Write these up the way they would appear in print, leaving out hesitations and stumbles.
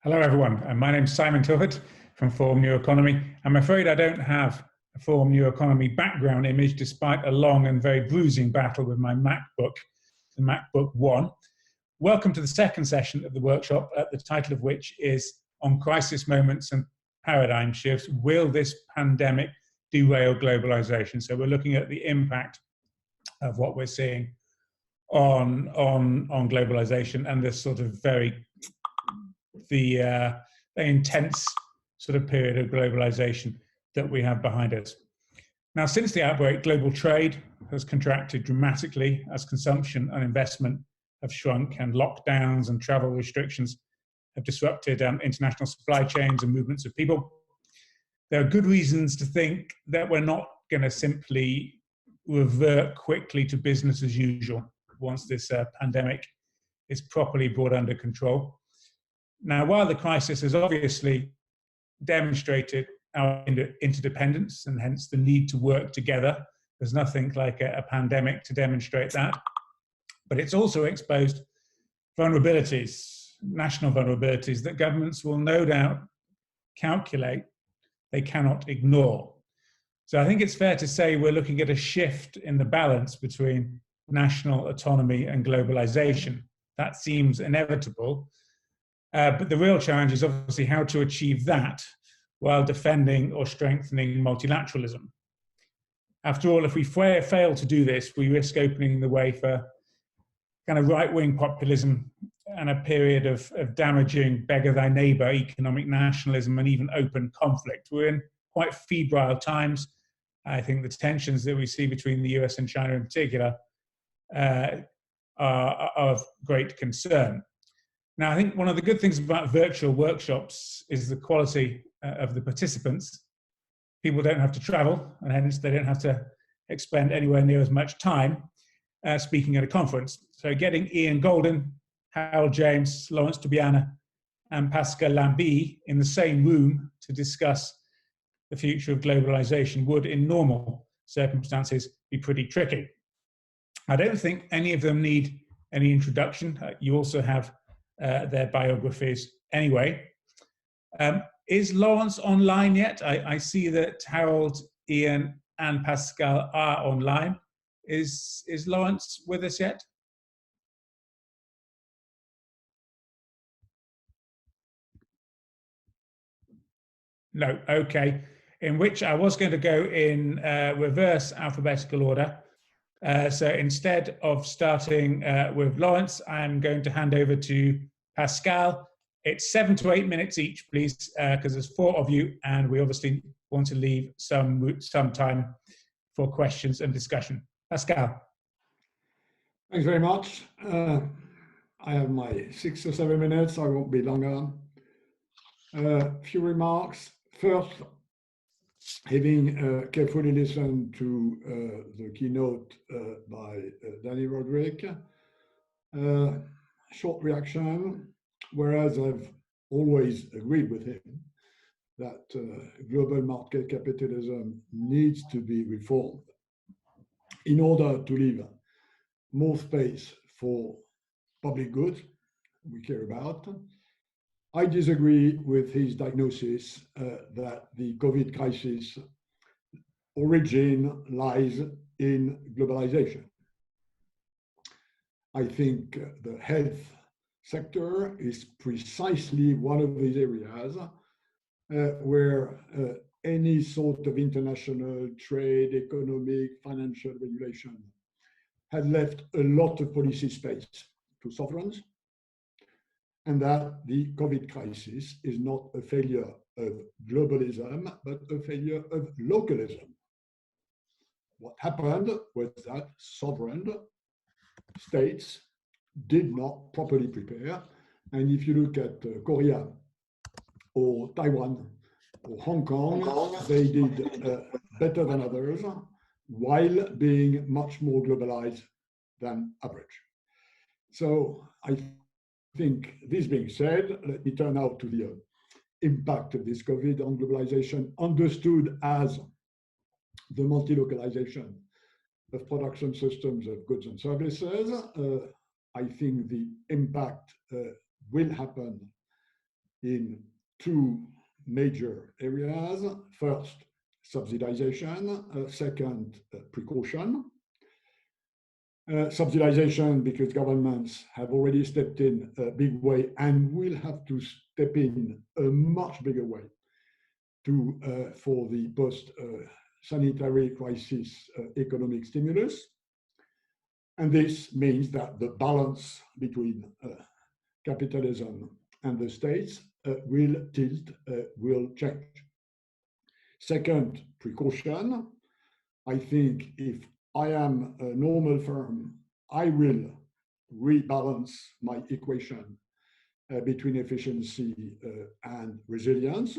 Hello, everyone. My name's Simon Tilford from Forum New Economy. I'm afraid I don't have a Forum New Economy background image, despite a long and very bruising battle with my MacBook, the MacBook One. Welcome to the second session of the workshop, the title of which is On Crisis Moments and Paradigm Shifts. Will this pandemic derail globalization? So we're looking at the impact of what we're seeing on globalization and this sort of very intense sort of period of globalization that we have behind us. Now, since the outbreak, global trade has contracted dramatically as consumption and investment have shrunk, and lockdowns and travel restrictions have disrupted international supply chains and movements of people. There are good reasons to think that we're not going to simply revert quickly to business as usual once this pandemic is properly brought under control. Now, while the crisis has obviously demonstrated our interdependence and hence the need to work together, there's nothing like a pandemic to demonstrate that, but it's also exposed vulnerabilities, national vulnerabilities that governments will no doubt calculate they cannot ignore. So I think it's fair to say we're looking at a shift in the balance between national autonomy and globalization. That seems inevitable. But the real challenge is obviously how to achieve that while defending or strengthening multilateralism. After all, if we fail to do this, we risk opening the way for kind of right-wing populism and a period of damaging beggar thy neighbor economic nationalism and even open conflict. We're in quite febrile times. I think the tensions that we see between the US and China in particular are of great concern. Now, I think one of the good things about virtual workshops is the quality of the participants. People don't have to travel, and hence they don't have to expend anywhere near as much time speaking at a conference. So getting Ian Goldin, Harold James, Laurence Tubiana, and Pascal Lamy in the same room to discuss the future of globalization would, in normal circumstances, be pretty tricky. I don't think any of them need any introduction. You also have their biographies anyway. Is Laurence online yet? I see that Harold, Ian, and Pascal are online. Is Laurence with us yet? No, okay. In which I was going to go in reverse alphabetical order. So instead of starting with Laurence, I'm going to hand over to Pascal. It's 7 to 8 minutes each, please, because there's 4 of you, and we obviously want to leave some time for questions and discussion. Pascal. Thanks very much. I have my 6 or 7 minutes. I won't be longer. A few remarks. First, having carefully listened to the keynote by Danny Roderick, short reaction, whereas I've always agreed with him that global market capitalism needs to be reformed in order to leave more space for public goods we care about. I disagree with his diagnosis that the COVID crisis origin lies in globalization. I think the health sector is precisely one of these areas where any sort of international trade, economic, financial regulation had left a lot of policy space to sovereigns, and that the COVID crisis is not a failure of globalism, but a failure of localism. What happened was that sovereign states did not properly prepare. And if you look at Korea or Taiwan or Hong Kong, they did better than others while being much more globalized than average. So I think, this being said, let me turn now to the impact of this COVID on globalization, understood as the multi-localization of production systems of goods and services. I think the impact will happen in two major areas. First, subsidization. Second, precaution. Subsidization because governments have already stepped in a big way and will have to step in a much bigger way to for the post-sanitary crisis economic stimulus. And this means that the balance between capitalism and the states will tilt, will change. Second, precaution. I think if I am a normal firm, I will rebalance my equation between efficiency and resilience.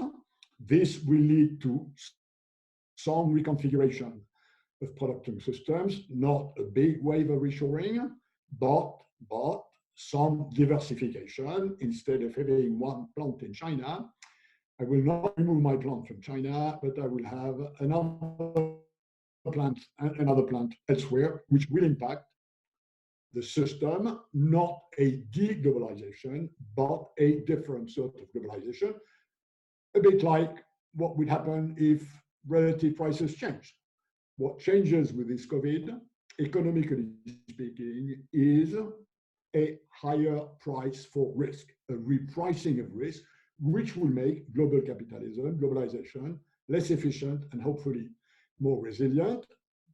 This will lead to some reconfiguration of production systems, not a big wave of reshoring, but some diversification. Instead of having one plant in China, I will not remove my plant from China, but I will have another plant elsewhere, which will impact the system, not a de-globalization, but a different sort of globalization, a bit like what would happen if relative prices changed. What changes with this COVID, economically speaking, is a higher price for risk, a repricing of risk, which will make global capitalism, globalization, less efficient and hopefully more resilient.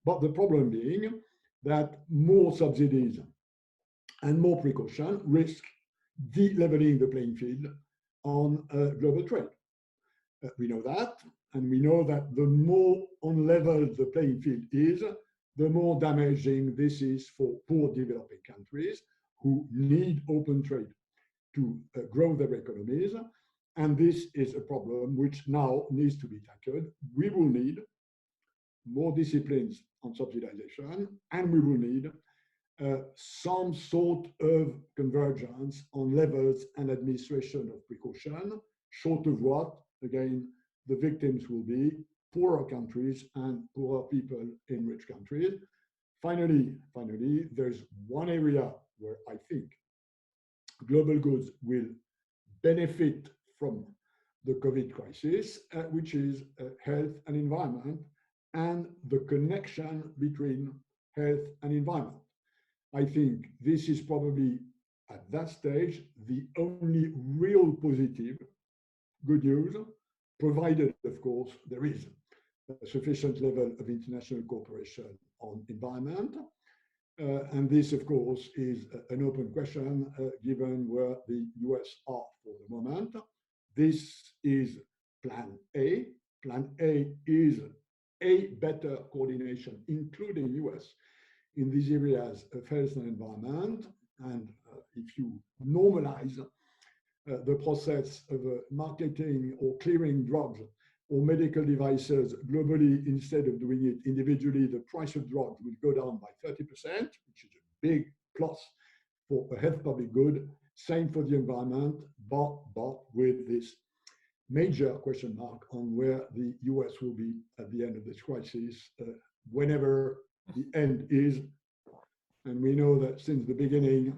But the problem being that more subsidies and more precaution risk de-leveling the playing field on global trade. We know that, and we know that the more unleveled the playing field is, the more damaging this is for poor developing countries who need open trade to grow their economies. And this is a problem which now needs to be tackled. We will need more disciplines on subsidization, and we will need some sort of convergence on levels and administration of precaution, short of what, again, the victims will be poorer countries and poorer people in rich countries. Finally, there's one area where I think global goods will benefit from the COVID crisis, which is health and environment, and the connection between health and environment. I think this is probably, at that stage, the only real positive good news, provided, of course, there is a sufficient level of international cooperation on environment. And this, of course, is an open question, given where the US are for the moment. This is plan A. Plan A is a better coordination, including US, in these areas of health and environment. And if you normalize the process of marketing or clearing drugs or medical devices globally, instead of doing it individually, the price of drugs will go down by 30%, which is a big plus for a health public good. Same for the environment, but with this major question mark on where the US will be at the end of this crisis, whenever the end is. And we know that since the beginning,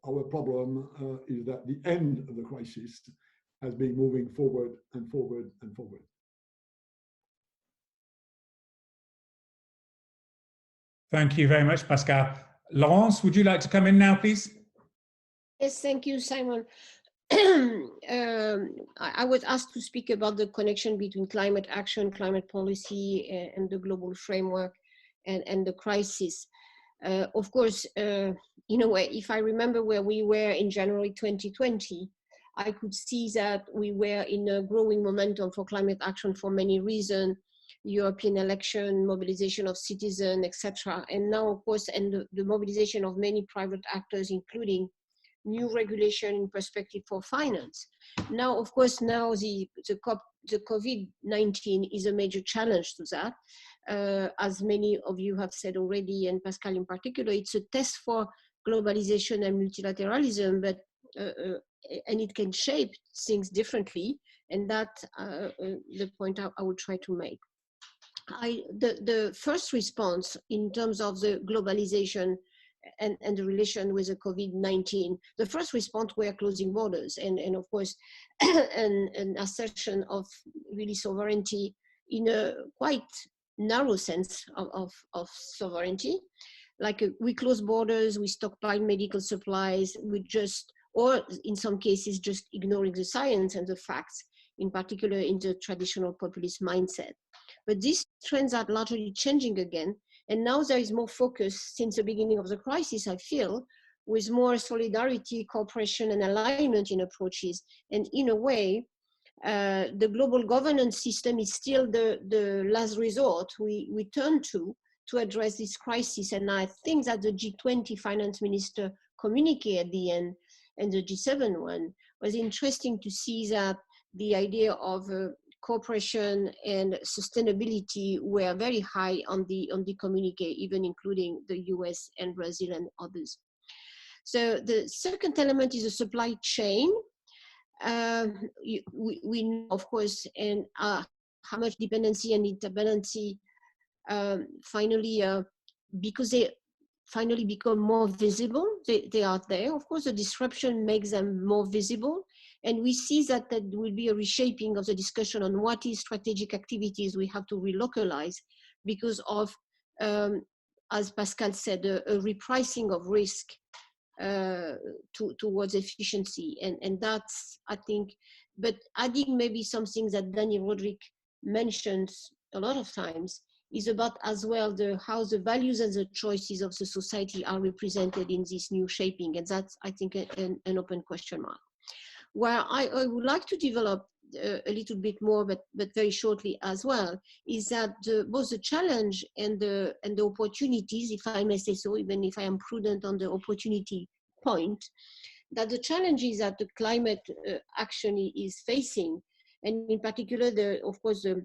our problem is that the end of the crisis has been moving forward and forward and forward. Thank you very much, Pascal. Laurence, would you like to come in now, please? Yes, thank you, Simon. I was asked to speak about the connection between climate action, climate policy, and the global framework and the crisis. Of course, in a way, if I remember where we were in January 2020, I could see that we were in a growing momentum for climate action for many reasons, European election, mobilization of citizens, etc. And now, of course, and the mobilization of many private actors, including new regulation in perspective for finance. Now, of course, now the COVID-19 is a major challenge to that. As many of you have said already, and Pascal in particular, it's a test for globalization and multilateralism, but and it can shape things differently. And that's the point I would try to make. The first response in terms of the globalization and the relation with the COVID-19. The first response were closing borders and of course, an assertion of really sovereignty in a quite narrow sense of sovereignty. Like we close borders, we stockpile medical supplies, we just, or in some cases, just ignoring the science and the facts, in particular in the traditional populist mindset. But these trends are largely changing again. And now there is more focus since the beginning of the crisis, I feel, with more solidarity, cooperation, and alignment in approaches. And in a way, the global governance system is still the last resort we turn to address this crisis. And I think that the G20 finance minister communique at the end and the G7 one was interesting to see that the idea of cooperation and sustainability were very high on the communique, even including the US and Brazil and others. So the second element is the supply chain. We know, of course, and how much dependency and interdependency finally, because they finally become more visible, they are there. Of course, the disruption makes them more visible. And we see that there will be a reshaping of the discussion on what is strategic activities we have to relocalize because of, as Pascal said, a repricing of risk towards efficiency. And that's, I think, but adding maybe something that Danny Roderick mentions a lot of times is about as well how the values and the choices of the society are represented in this new shaping. And that's, I think, an open question mark. Where I would like to develop a little bit more, but very shortly as well, is that both the challenge and the opportunities, if I may say so, even if I am prudent on the opportunity point, that the challenges that the climate action is facing, and in particular, of course, the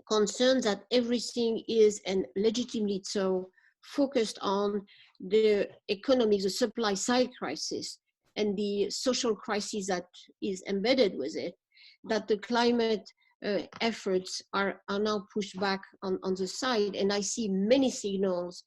concern that everything is, and legitimately so, focused on the economic, the supply side crisis, and the social crisis that is embedded with it, that the climate efforts are now pushed back on the side. And I see many signals,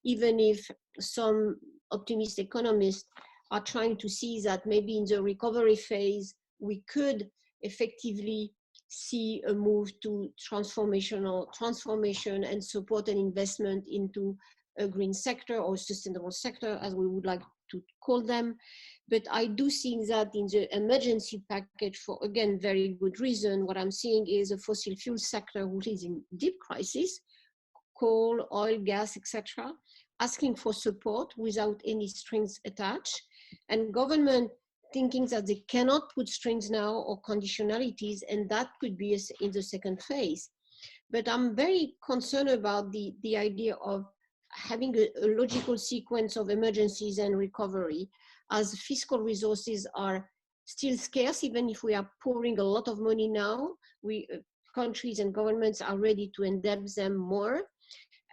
even if some optimist economists are trying to see that maybe in the recovery phase, we could effectively see a move to transformation and support and investment into a green sector or sustainable sector, as we would like to call them. But I do think that in the emergency package, for again, very good reason, what I'm seeing is a fossil fuel sector which is in deep crisis, coal, oil, gas, etc., asking for support without any strings attached, and government thinking that they cannot put strings now or conditionalities, and that could be in the second phase. But I'm very concerned about the idea of having a logical sequence of emergencies and recovery, as fiscal resources are still scarce. Even if we are pouring a lot of money now, countries and governments are ready to endebt them more.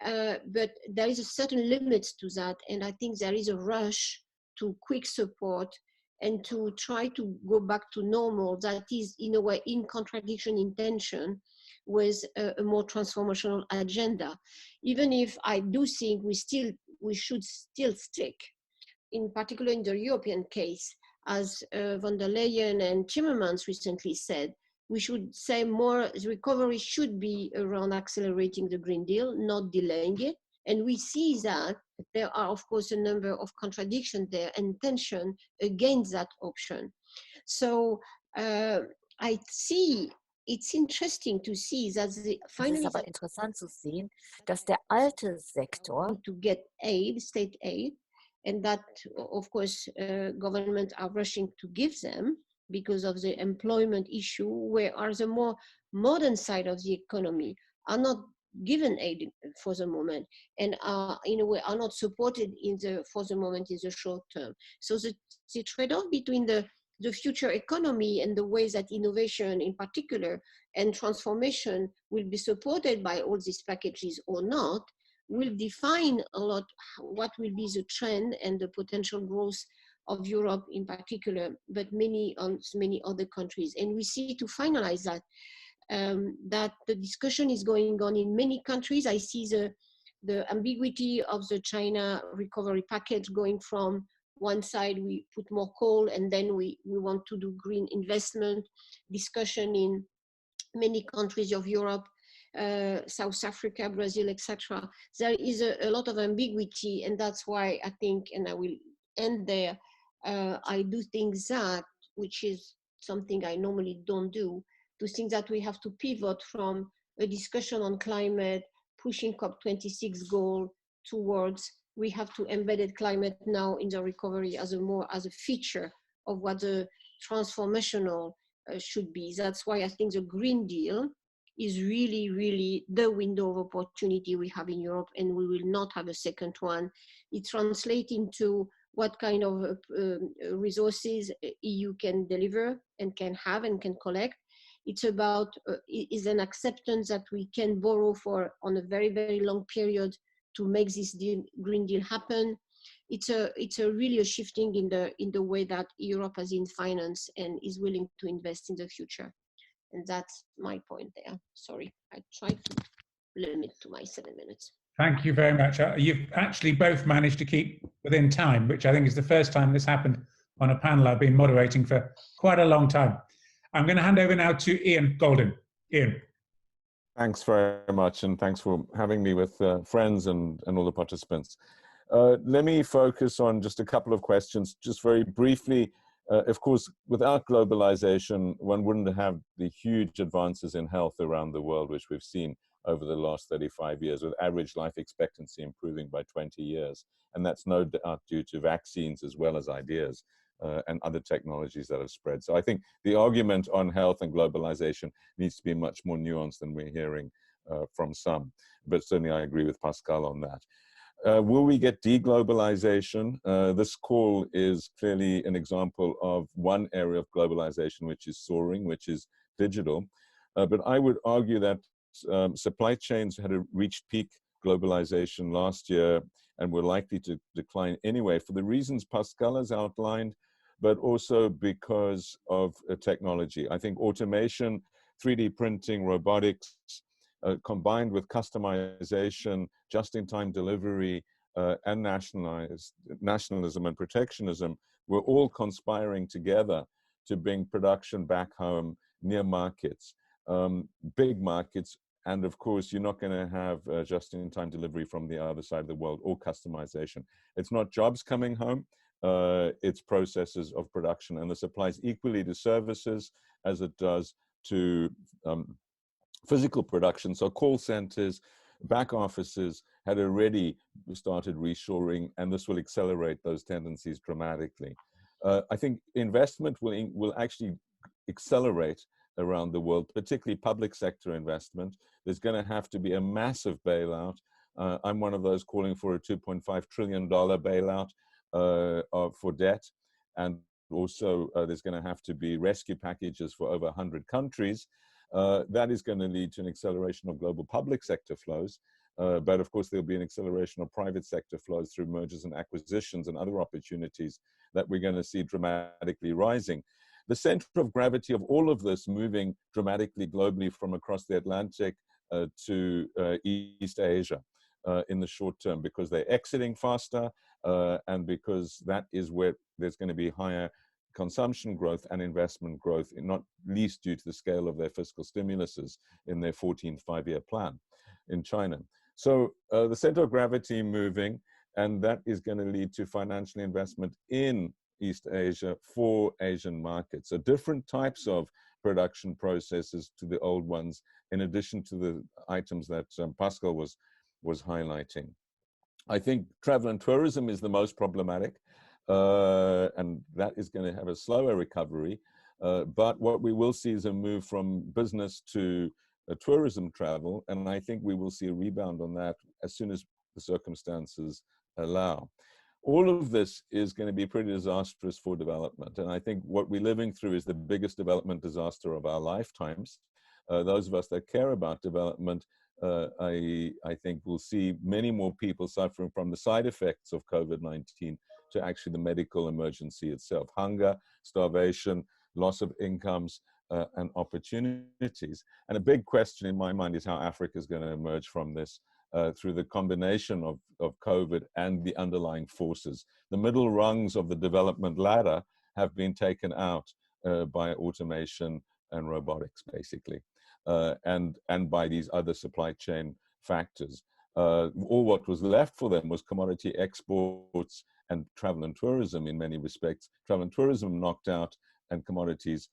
But there is a certain limit to that. And I think there is a rush to quick support and to try to go back to normal that is, in a way, in contradiction, in tension with a more transformational agenda. Even if I do think we should still stick, in particular in the European case, as von der Leyen and Timmermans recently said, we should say more, the recovery should be around accelerating the Green Deal, not delaying it. And we see that there are, of course, a number of contradictions there and tension against that option. So I see, it's interesting to see that finally es ist aber interessant zu sehen, dass der alte Sektor to get aid, state aid, and that, of course, governments are rushing to give them because of the employment issue, whereas the more modern side of the economy are not given aid for the moment, and are, in a way, are not supported for the moment in the short term. So the trade-off between the future economy and the ways that innovation in particular and transformation will be supported by all these packages or not, will define a lot what will be the trend and the potential growth of Europe in particular, but many other countries. And we see, to finalize that, that the discussion is going on in many countries. I see the ambiguity of the China recovery package, going from one side we put more coal and then we want to do green investment, discussion in many countries of Europe, South Africa, Brazil, etc. There is a lot of ambiguity, and that's why I think, and I will end there, I do think that, which is something I normally don't do, to think that we have to pivot from a discussion on climate, pushing COP26 goal, towards we have to embed climate now in the recovery as a feature of what the transformational should be. That's why I think the Green Deal is really, really the window of opportunity we have in Europe, and we will not have a second one. It translates into what kind of resources EU can deliver and can have and can collect. It's about, is an acceptance that we can borrow for on a very, very long period to make this Green Deal happen. It's a really a shifting in the way that Europe has in finance and is willing to invest in the future. And that's my point there. Sorry, I tried to limit to my 7 minutes. Thank you very much. You've actually both managed to keep within time, which I think is the first time this happened on a panel I've been moderating for quite a long time. I'm going to hand over now to Ian Goldin. Ian. Thanks very much, and thanks for having me with friends and all the participants. Let me focus on just a couple of questions, just very briefly. Of course, without globalization, one wouldn't have the huge advances in health around the world, which we've seen over the last 35 years, with average life expectancy improving by 20 years. And that's no doubt due to vaccines as well as ideas and other technologies that have spread. So I think the argument on health and globalization needs to be much more nuanced than we're hearing from some. But certainly I agree with Pascal on that. Will we get deglobalization? This call is clearly an example of one area of globalization which is soaring, which is digital. But I would argue that supply chains had reached peak globalization last year and were likely to decline anyway for the reasons Pascal has outlined, but also because of technology. I think automation, 3D printing, robotics, combined with customization, just-in-time delivery, and nationalism and protectionism, were all conspiring together to bring production back home near markets, big markets. And of course, you're not going to have just-in-time delivery from the other side of the world or customization. It's not jobs coming home, it's processes of production. And this applies equally to services as it does to physical production. So call centers, back offices had already started reshoring, and this will accelerate those tendencies dramatically. I think investment will actually accelerate around the world, particularly public sector investment. There's going to have to be a massive bailout. I'm one of those calling for a $2.5 trillion bailout for debt. And also there's going to have to be rescue packages for over 100 countries. That is going to lead to an acceleration of global public sector flows. But of course, there'll be an acceleration of private sector flows through mergers and acquisitions and other opportunities that we're going to see dramatically rising. The center of gravity of all of this moving dramatically globally from across the Atlantic to East Asia in the short term, because they're exiting faster and because that is where there's going to be higher consumption growth and investment growth, not least due to the scale of their fiscal stimuluses in their 14th five-year plan in China. So the center of gravity moving, and that is going to lead to financial investment in East Asia for Asian markets. So different types of production processes to the old ones, in addition to the items that Pascal was highlighting. I think travel and tourism is the most problematic, and that is going to have a slower recovery. But what we will see is a move from business to tourism travel, and I think we will see a rebound on that as soon as the circumstances allow. All of this is going to be pretty disastrous for development, and I think what we're living through is the biggest development disaster of our lifetimes. Those of us that care about development, I think will see many more people suffering from the side effects of COVID-19 to actually the medical emergency itself. Hunger, starvation, loss of incomes, and opportunities. And a big question in my mind is how Africa is going to emerge from this. through the combination of COVID and the underlying forces. The middle rungs of the development ladder have been taken out by automation and robotics, basically, and by these other supply chain factors. All what was left for them was commodity exports and travel and tourism in many respects. Travel and tourism knocked out, and commodities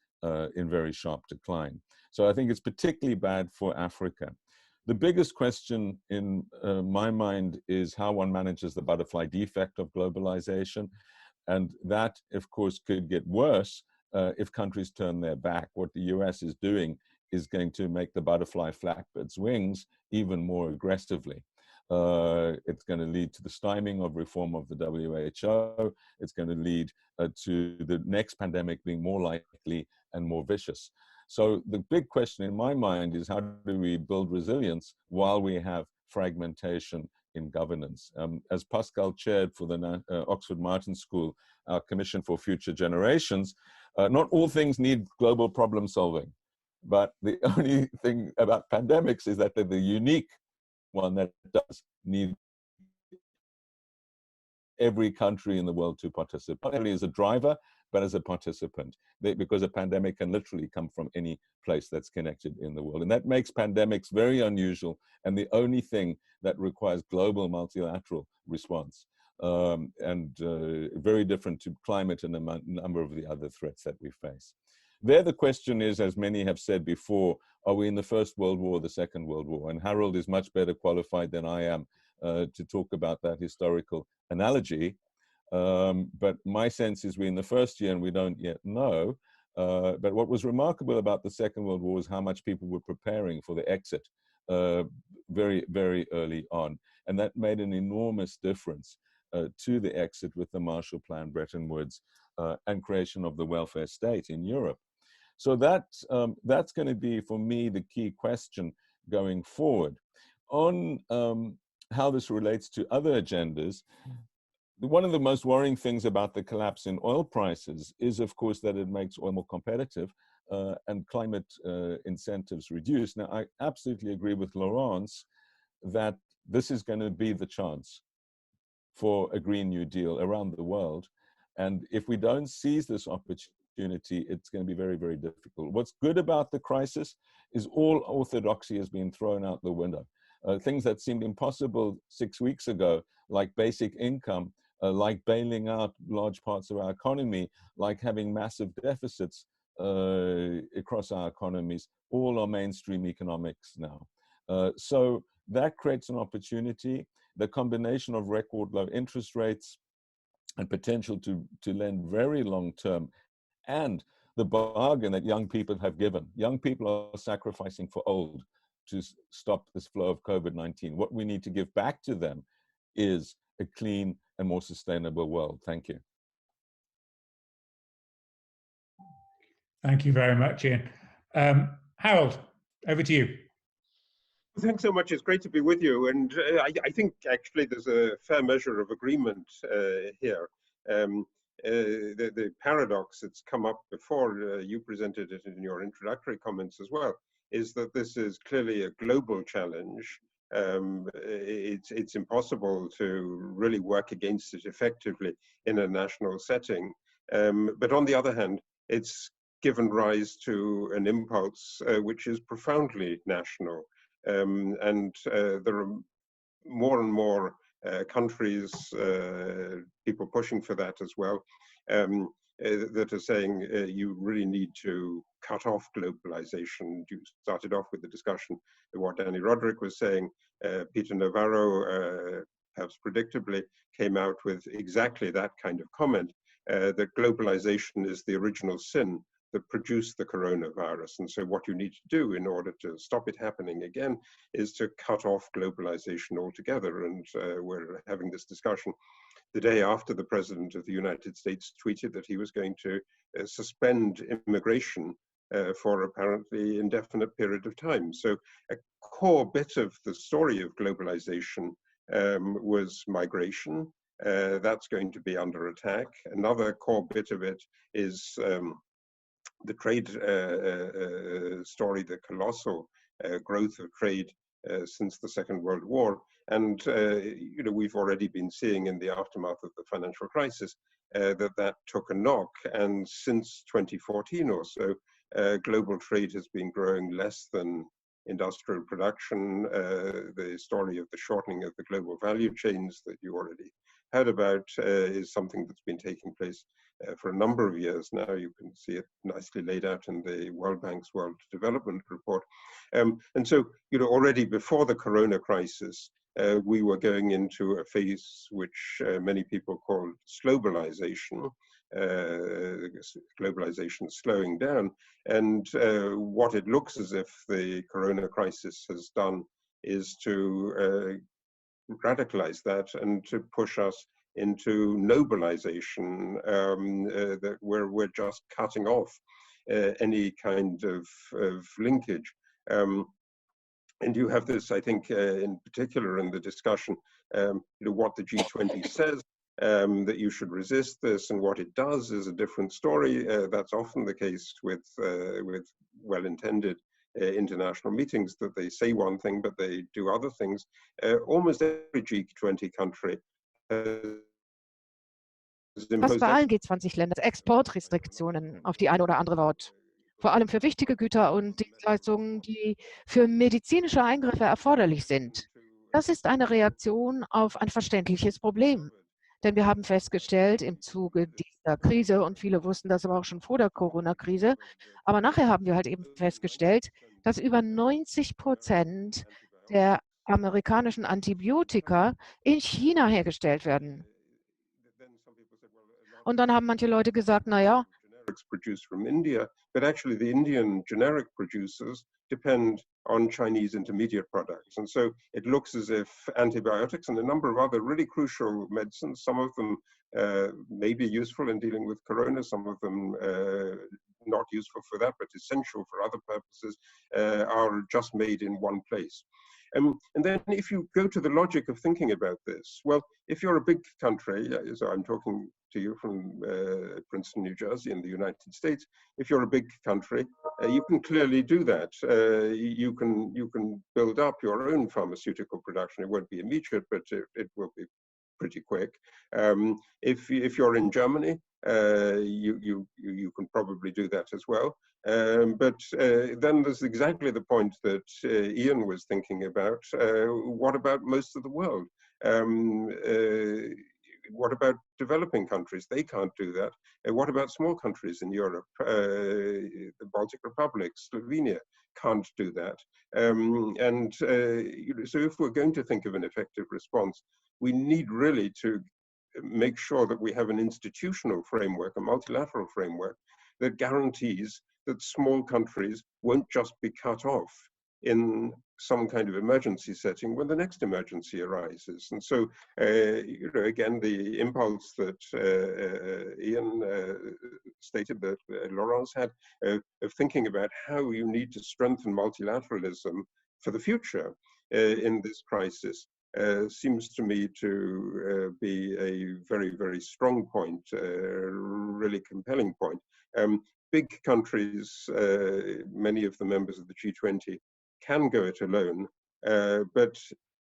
in very sharp decline. So I think it's particularly bad for Africa. The biggest question in my mind is how one manages the butterfly defect of globalization. And that, of course, could get worse if countries turn their back. What the US is doing is going to make the butterfly flap its wings even more aggressively. It's going to lead to the stymieing of reform of the WHO. It's going to lead to the next pandemic being more likely and more vicious. So the big question in my mind is, how do we build resilience while we have fragmentation in governance? As Pascal chaired for the Oxford Martin School, our Commission for Future Generations, not all things need global problem solving. But the only thing about pandemics is that they're the unique one that does need every country in the world to participate, not only as a driver, but as a participant, because a pandemic can literally come from any place that's connected in the world. And that makes pandemics very unusual and the only thing that requires global multilateral response, and very different to climate and a number of the other threats that we face. There, the question is, as many have said before, are we in the First World War or the Second World War? And Harold is much better qualified than I am to talk about that historical analogy. But my sense is we're in the first year and we don't yet know. But what was remarkable about the Second World War is how much people were preparing for the exit very, very early on. And that made an enormous difference to the exit with the Marshall Plan, Bretton Woods, and creation of the welfare state in Europe. So that's going to be, for me, the key question going forward. On how this relates to other agendas, one of the most worrying things about the collapse in oil prices is, of course, that it makes oil more competitive and climate incentives reduce. Now, I absolutely agree with Laurence that this is going to be the chance for a Green New Deal around the world. And if we don't seize this opportunity, it's going to be very, very difficult. What's good about the crisis is all orthodoxy has been thrown out the window. Things that seemed impossible 6 weeks ago, like basic income, like bailing out large parts of our economy, like having massive deficits across our economies, all are mainstream economics now. So that creates an opportunity. The combination of record low interest rates and potential to lend very long term, and the bargain that young people have given. Young people are sacrificing for old to stop this flow of COVID-19. What we need to give back to them is a clean and more sustainable world. Thank you. Thank you very much, Ian. Harold, over to you. Thanks so much. It's great to be with you. And I think actually there's a fair measure of agreement here. The paradox that's come up before, you presented it in your introductory comments as well, is that this is clearly a global challenge. It's impossible to really work against it effectively in a national setting. But on the other hand, it's given rise to an impulse which is profoundly national. And there are more and more countries, people pushing for that as well, that are saying you really need to cut off globalization. You started off with the discussion of what Danny Roderick was saying. Peter Navarro, perhaps predictably, came out with exactly that kind of comment, that globalization is the original sin that produced the coronavirus. And so what you need to do in order to stop it happening again is to cut off globalization altogether. And we're having this discussion the day after the President of the United States tweeted that he was going to suspend immigration for apparently indefinite period of time. So a core bit of the story of globalization was migration. That's going to be under attack. Another core bit of it is the trade story, the colossal growth of trade since the Second World War. And you know, we've already been seeing in the aftermath of the financial crisis that took a knock. And since 2014 or so, global trade has been growing less than industrial production. The story of the shortening of the global value chains that you already heard about is something that's been taking place for a number of years now. You can see it nicely laid out in the World Bank's World Development Report. And so, you know, already before the Corona crisis, we were going into a phase which many people call slowbalization, globalization slowing down. And what it looks as if the Corona crisis has done is to radicalize that and to push us into nobilization, where we're just cutting off any kind of linkage. And you have this, I think, in particular in the discussion, you know, what the G20 says, that you should resist this, and what it does is a different story. That's often the case with well-intended international meetings, that they say one thing, but they do other things. Almost every G20 country Fast bei allen G20-Ländern Exportrestriktionen auf die eine oder andere Art. Vor allem für wichtige Güter und Dienstleistungen, die für medizinische Eingriffe erforderlich sind. Das ist eine Reaktion auf ein verständliches Problem. Denn wir haben festgestellt im Zuge dieser Krise, und viele wussten das aber auch schon vor der Corona-Krise, aber nachher haben wir halt eben festgestellt, dass über 90% der amerikanischen Antibiotika in China hergestellt werden. Und dann haben manche Leute gesagt, naja, produced from India, but actually the Indian generic producers depend on Chinese intermediate products. And so it looks as if antibiotics and a number of other really crucial medicines, some of them may be useful in dealing with corona, some of them not useful for that, but essential for other purposes, are just made in one place. And then if you go to the logic of thinking about this, well, if you're a big country, so I'm talking to you from Princeton, New Jersey in the United States, if you're a big country, you can clearly do that. You can build up your own pharmaceutical production. It won't be immediate, but it will be pretty quick. If you're in Germany, you can probably do that as well. But then there's exactly the point that Ian was thinking about. What about most of the world? What about developing countries? They can't do that. What about small countries in Europe? The Baltic Republic, Slovenia can't do that. So if we're going to think of an effective response, we need really to make sure that we have an institutional framework, a multilateral framework, that guarantees that small countries won't just be cut off in some kind of emergency setting when the next emergency arises. And so, you know, again, the impulse that Ian stated, that Laurence had, of thinking about how you need to strengthen multilateralism for the future in this crisis, seems to me to be a very, very strong point, really compelling point. Big countries, many of the members of the G20, can go it alone, but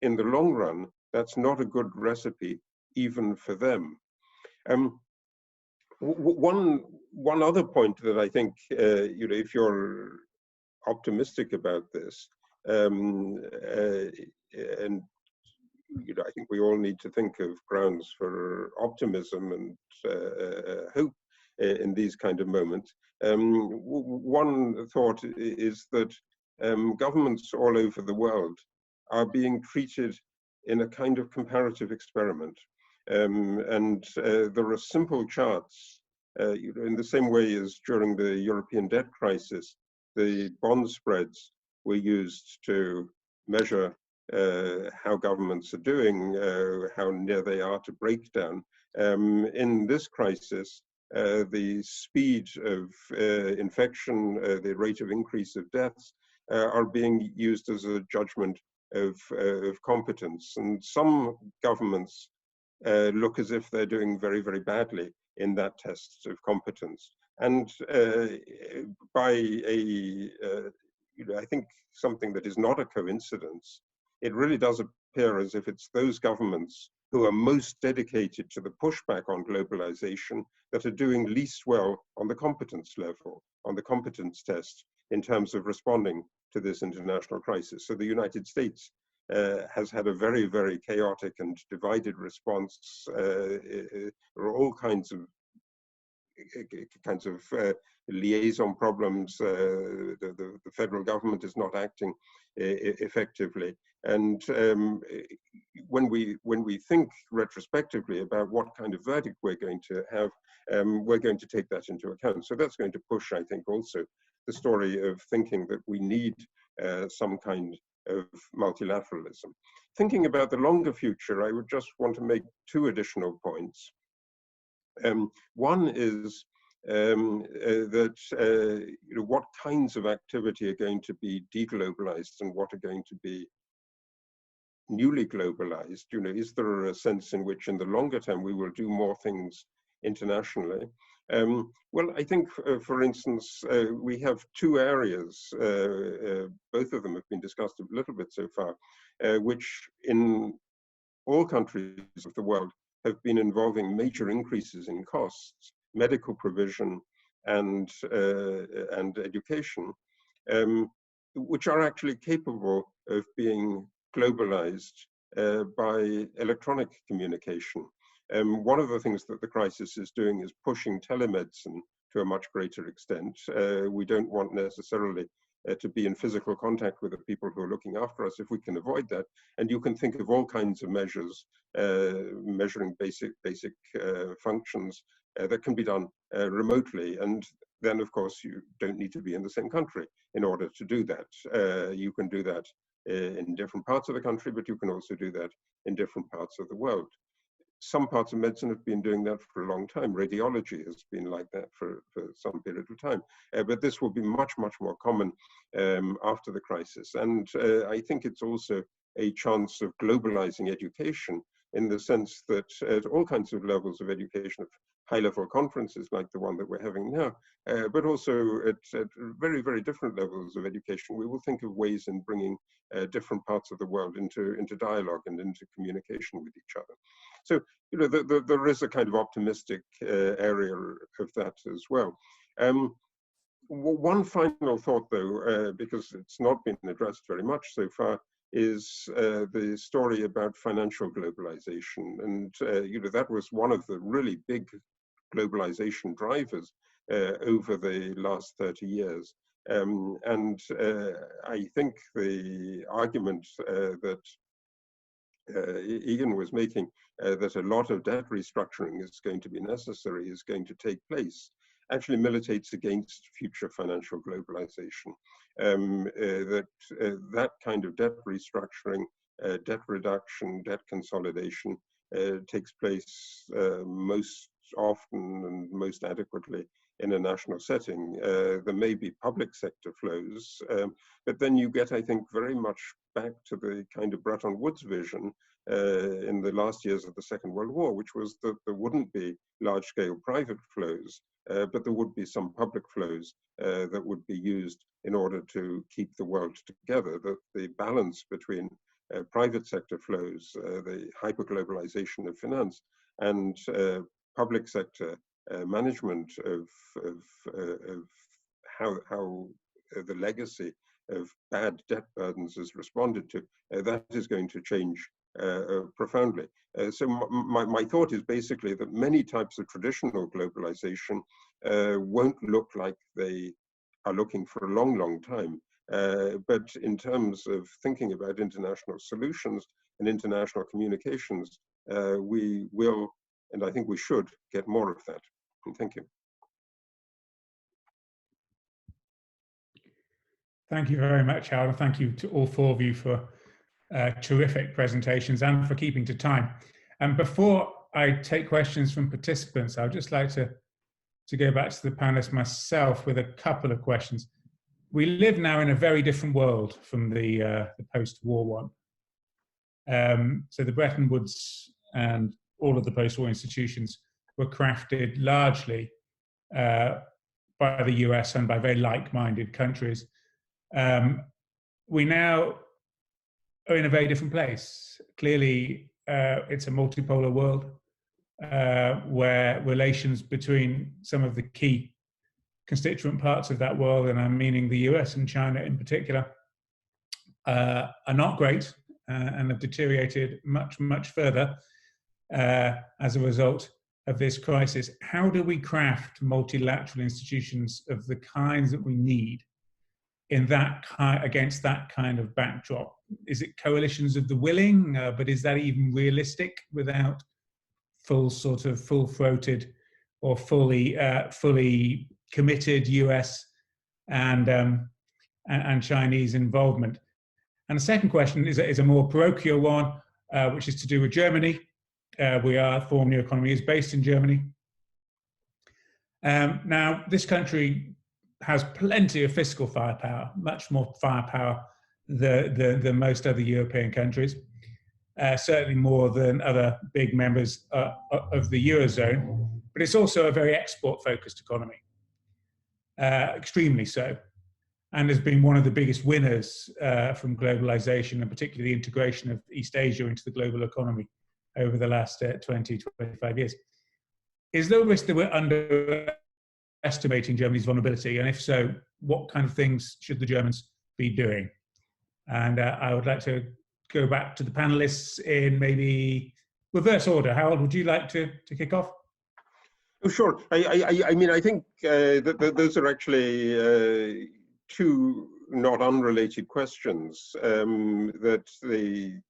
in the long run, that's not a good recipe even for them. One other point that I think, you know, if you're optimistic about this, and you know, I think we all need to think of grounds for optimism and hope in these kind of moments. One thought is that governments all over the world are being treated in a kind of comparative experiment. And there are simple charts, you know, in the same way as during the European debt crisis, the bond spreads were used to measure how governments are doing, how near they are to breakdown. In this crisis, the speed of infection, the rate of increase of deaths are being used as a judgment of competence. And some governments look as if they're doing very, very badly in that test of competence. And by you know, I think something that is not a coincidence, it really does appear as if it's those governments who are most dedicated to the pushback on globalization that are doing least well on the competence level, on the competence test in terms of responding to this international crisis. So the United States has had a very, very chaotic and divided response. There are all kinds of liaison problems. The federal government is not acting effectively. And when we think retrospectively about what kind of verdict we're going to have, we're going to take that into account. So that's going to push, I think, also the story of thinking that we need some kind of multilateralism. Thinking about the longer future, I would just want to make two additional points. One is that what kinds of activity are going to be deglobalized and what are going to be newly globalized. Is there a sense in which in the longer term we will do more things internationally? Well, I think, for instance, we have two areas, both of them have been discussed a little bit so far, which in all countries of the world have been involving major increases in costs, medical provision and education, which are actually capable of being globalized by electronic communication. One of the things that the crisis is doing is pushing telemedicine to a much greater extent. We don't want necessarily to be in physical contact with the people who are looking after us if we can avoid that. And you can think of all kinds of measures, measuring basic functions that can be done remotely. And then, of course, you don't need to be in the same country in order to do that. You can do that in different parts of the country, but you can also do that in different parts of the world. Some parts of medicine have been doing that for a long time. Radiology has been like that for some period of time. But this will be much, much more common after the crisis. And I think it's also a chance of globalizing education in the sense that at all kinds of levels of education, of high-level conferences like the one that we're having now, but also at very, very different levels of education, we will think of ways in bringing different parts of the world into dialogue and into communication with each other. So, there is a kind of optimistic area of that as well. One final thought, though, because it's not been addressed very much so far, is the story about financial globalization. And, that was one of the really big globalization drivers over the last 30 years. And I think the argument that Egan was making, that a lot of debt restructuring is going to be necessary, is going to take place, actually militates against future financial globalization. That kind of debt restructuring, debt reduction, debt consolidation takes place most often and most adequately in a national setting. There may be public sector flows, but then you get, I think, very much back to the kind of Bretton Woods vision in the last years of the Second World War, which was that there wouldn't be large-scale private flows, but there would be some public flows that would be used in order to keep the world together. That the balance between private sector flows, the hyperglobalization of finance, and public sector management of how the legacy of bad debt burdens is responded to, that is going to change profoundly. So my thought is basically that many types of traditional globalization won't look like they are looking for a long, long time. But in terms of thinking about international solutions and international communications, we will, and I think we should, get more of that. And thank you. Thank you very much, Howard. Thank you to all four of you for terrific presentations and for keeping to time. And before I take questions from participants, I'd just like to go back to the panelists myself with a couple of questions. We live now in a very different world from the post-war one. So the Bretton Woods and all of the post-war institutions were crafted largely by the US and by very like-minded countries. We now are in a very different place. Clearly, it's a multipolar world where relations between some of the key constituent parts of that world, and I'm meaning the US and China in particular, are not great and have deteriorated much, much further as a result of this crisis. How do we craft multilateral institutions of the kinds that we need in that against that kind of backdrop? Is it coalitions of the willing, but is that even realistic without full-throated or fully committed US and Chinese involvement? And the second question is a more parochial one, which is to do with Germany. Our former new economy is based in Germany. Now, this country has plenty of fiscal firepower, much more firepower than most other European countries, certainly more than other big members of the Eurozone. But it's also a very export-focused economy, extremely so, and has been one of the biggest winners from globalization, and particularly the integration of East Asia into the global economy over the last 20, 25 years. Is there a risk that we're underestimating Germany's vulnerability? And if so, what kind of things should the Germans be doing? And I would like to go back to the panelists in maybe reverse order. Harold, would you like to kick off? Oh, sure. I mean, I think that those are actually two not unrelated questions. That the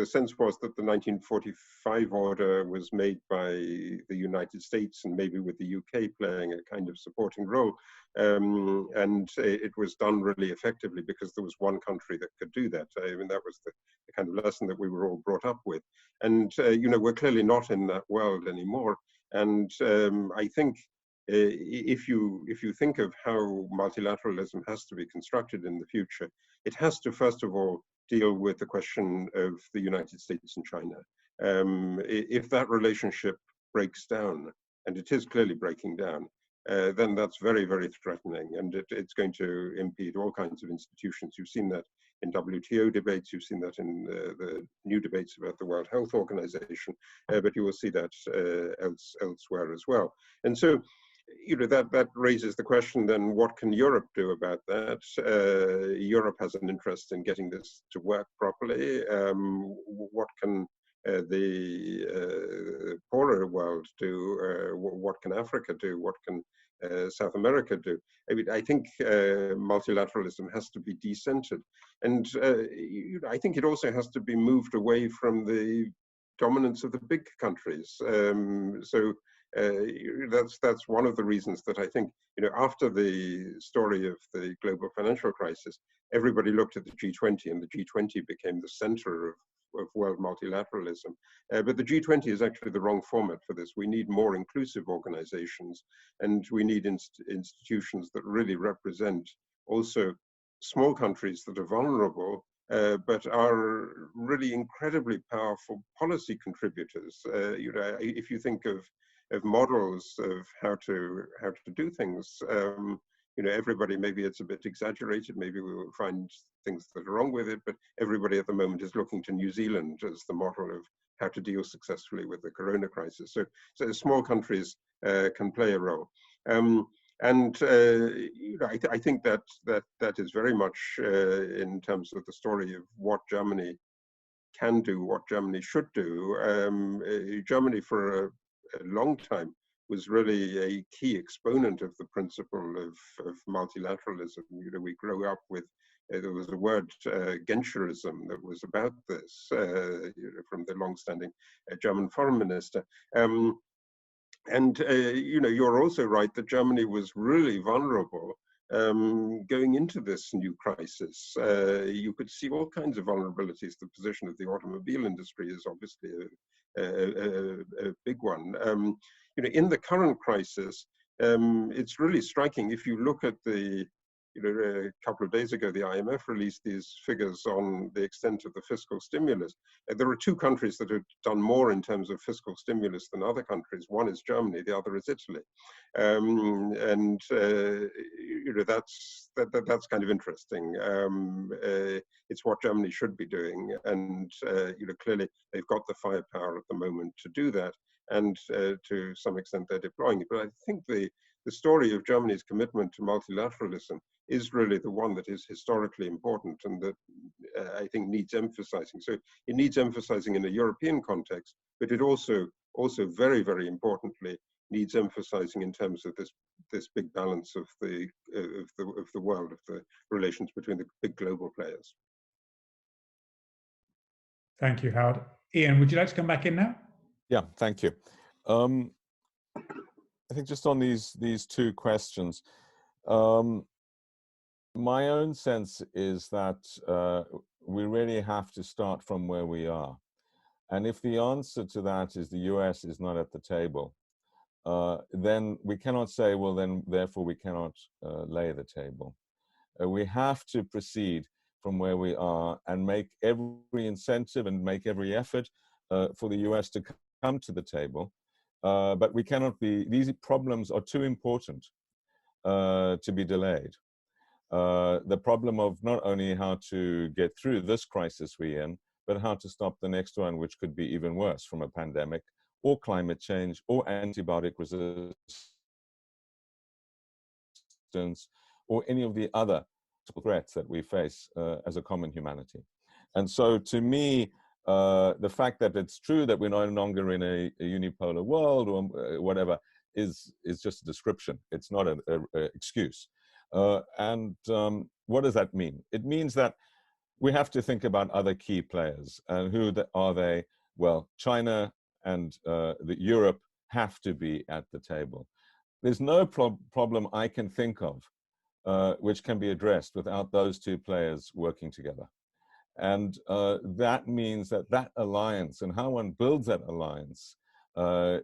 sense was that the 1945 order was made by the United States and maybe with the UK playing a kind of supporting role. And it was done really effectively because there was one country that could do that. I mean, that was the kind of lesson that we were all brought up with. And, you know, we're clearly not in that world anymore. And I think if you think of how multilateralism has to be constructed in the future, it has to, first of all, deal with the question of the United States and China. If that relationship breaks down, and it is clearly breaking down, then that's very, very threatening, and it's going to impede all kinds of institutions. You've seen that in WTO debates, you've seen that in the new debates about the World Health Organization, but you will see that elsewhere as well. And so, you know, that raises the question then, what can Europe do about that? Europe has an interest in getting this to work properly. What can the poorer world do? What can Africa do? What can South America do? I mean, I think multilateralism has to be decentered. And I think it also has to be moved away from the dominance of the big countries. That's one of the reasons that I think, you know, after the story of the global financial crisis, everybody looked at the G20, and the G20 became the center of world multilateralism. But the G20 is actually the wrong format for this. We need more inclusive organizations, and we need institutions that really represent also small countries that are vulnerable, but are really incredibly powerful policy contributors. You know, if you think of models of how to do things, you know, everybody, maybe it's a bit exaggerated, maybe we will find things that are wrong with it, but everybody at the moment is looking to New Zealand as the model of how to deal successfully with the corona crisis. So small countries can play a role. You know, I think that is very much in terms of the story of what Germany can do, what Germany should do. Germany for a long time was really a key exponent of the principle of multilateralism. You know, we grew up with, there was a word, Genscherism, that was about this, you know, from the long-standing German foreign minister. You know, you're also right that Germany was really vulnerable going into this new crisis. You could see all kinds of vulnerabilities. The position of the automobile industry is obviously a big one. You know, in the current crisis, it's really striking. If you look at the a couple of days ago, the IMF released these figures on the extent of the fiscal stimulus. There are two countries that have done more in terms of fiscal stimulus than other countries. One is Germany, the other is Italy. That's kind of interesting. It's what Germany should be doing, and clearly they've got the firepower at the moment to do that, and to some extent they're deploying it. But I think the story of Germany's commitment to multilateralism is really the one that is historically important, and that I think needs emphasizing. So it needs emphasizing in a European context, but it also very, very importantly needs emphasizing in terms of this big balance of the world, of the relations between the big global players. Thank you, Howard. Ian, would you like to come back in now? Yeah, thank you. I think just on these two questions, my own sense is that we really have to start from where we are. And if the answer to that is the US is not at the table, then we cannot say, well, then therefore we cannot lay the table. We have to proceed from where we are and make every incentive and make every effort for the US to come to the table. But we cannot be, these problems are too important to be delayed. The problem of not only how to get through this crisis we're in, but how to stop the next one, which could be even worse, from a pandemic or climate change or antibiotic resistance or any of the other threats that we face as a common humanity. And so to me, the fact that it's true that we're no longer in a unipolar world or whatever is just a description. It's not an excuse. And what does that mean? It means that we have to think about other key players. And who are they? Well, China and Europe have to be at the table. There's no problem I can think of which can be addressed without those two players working together. And that means that alliance and how one builds that alliance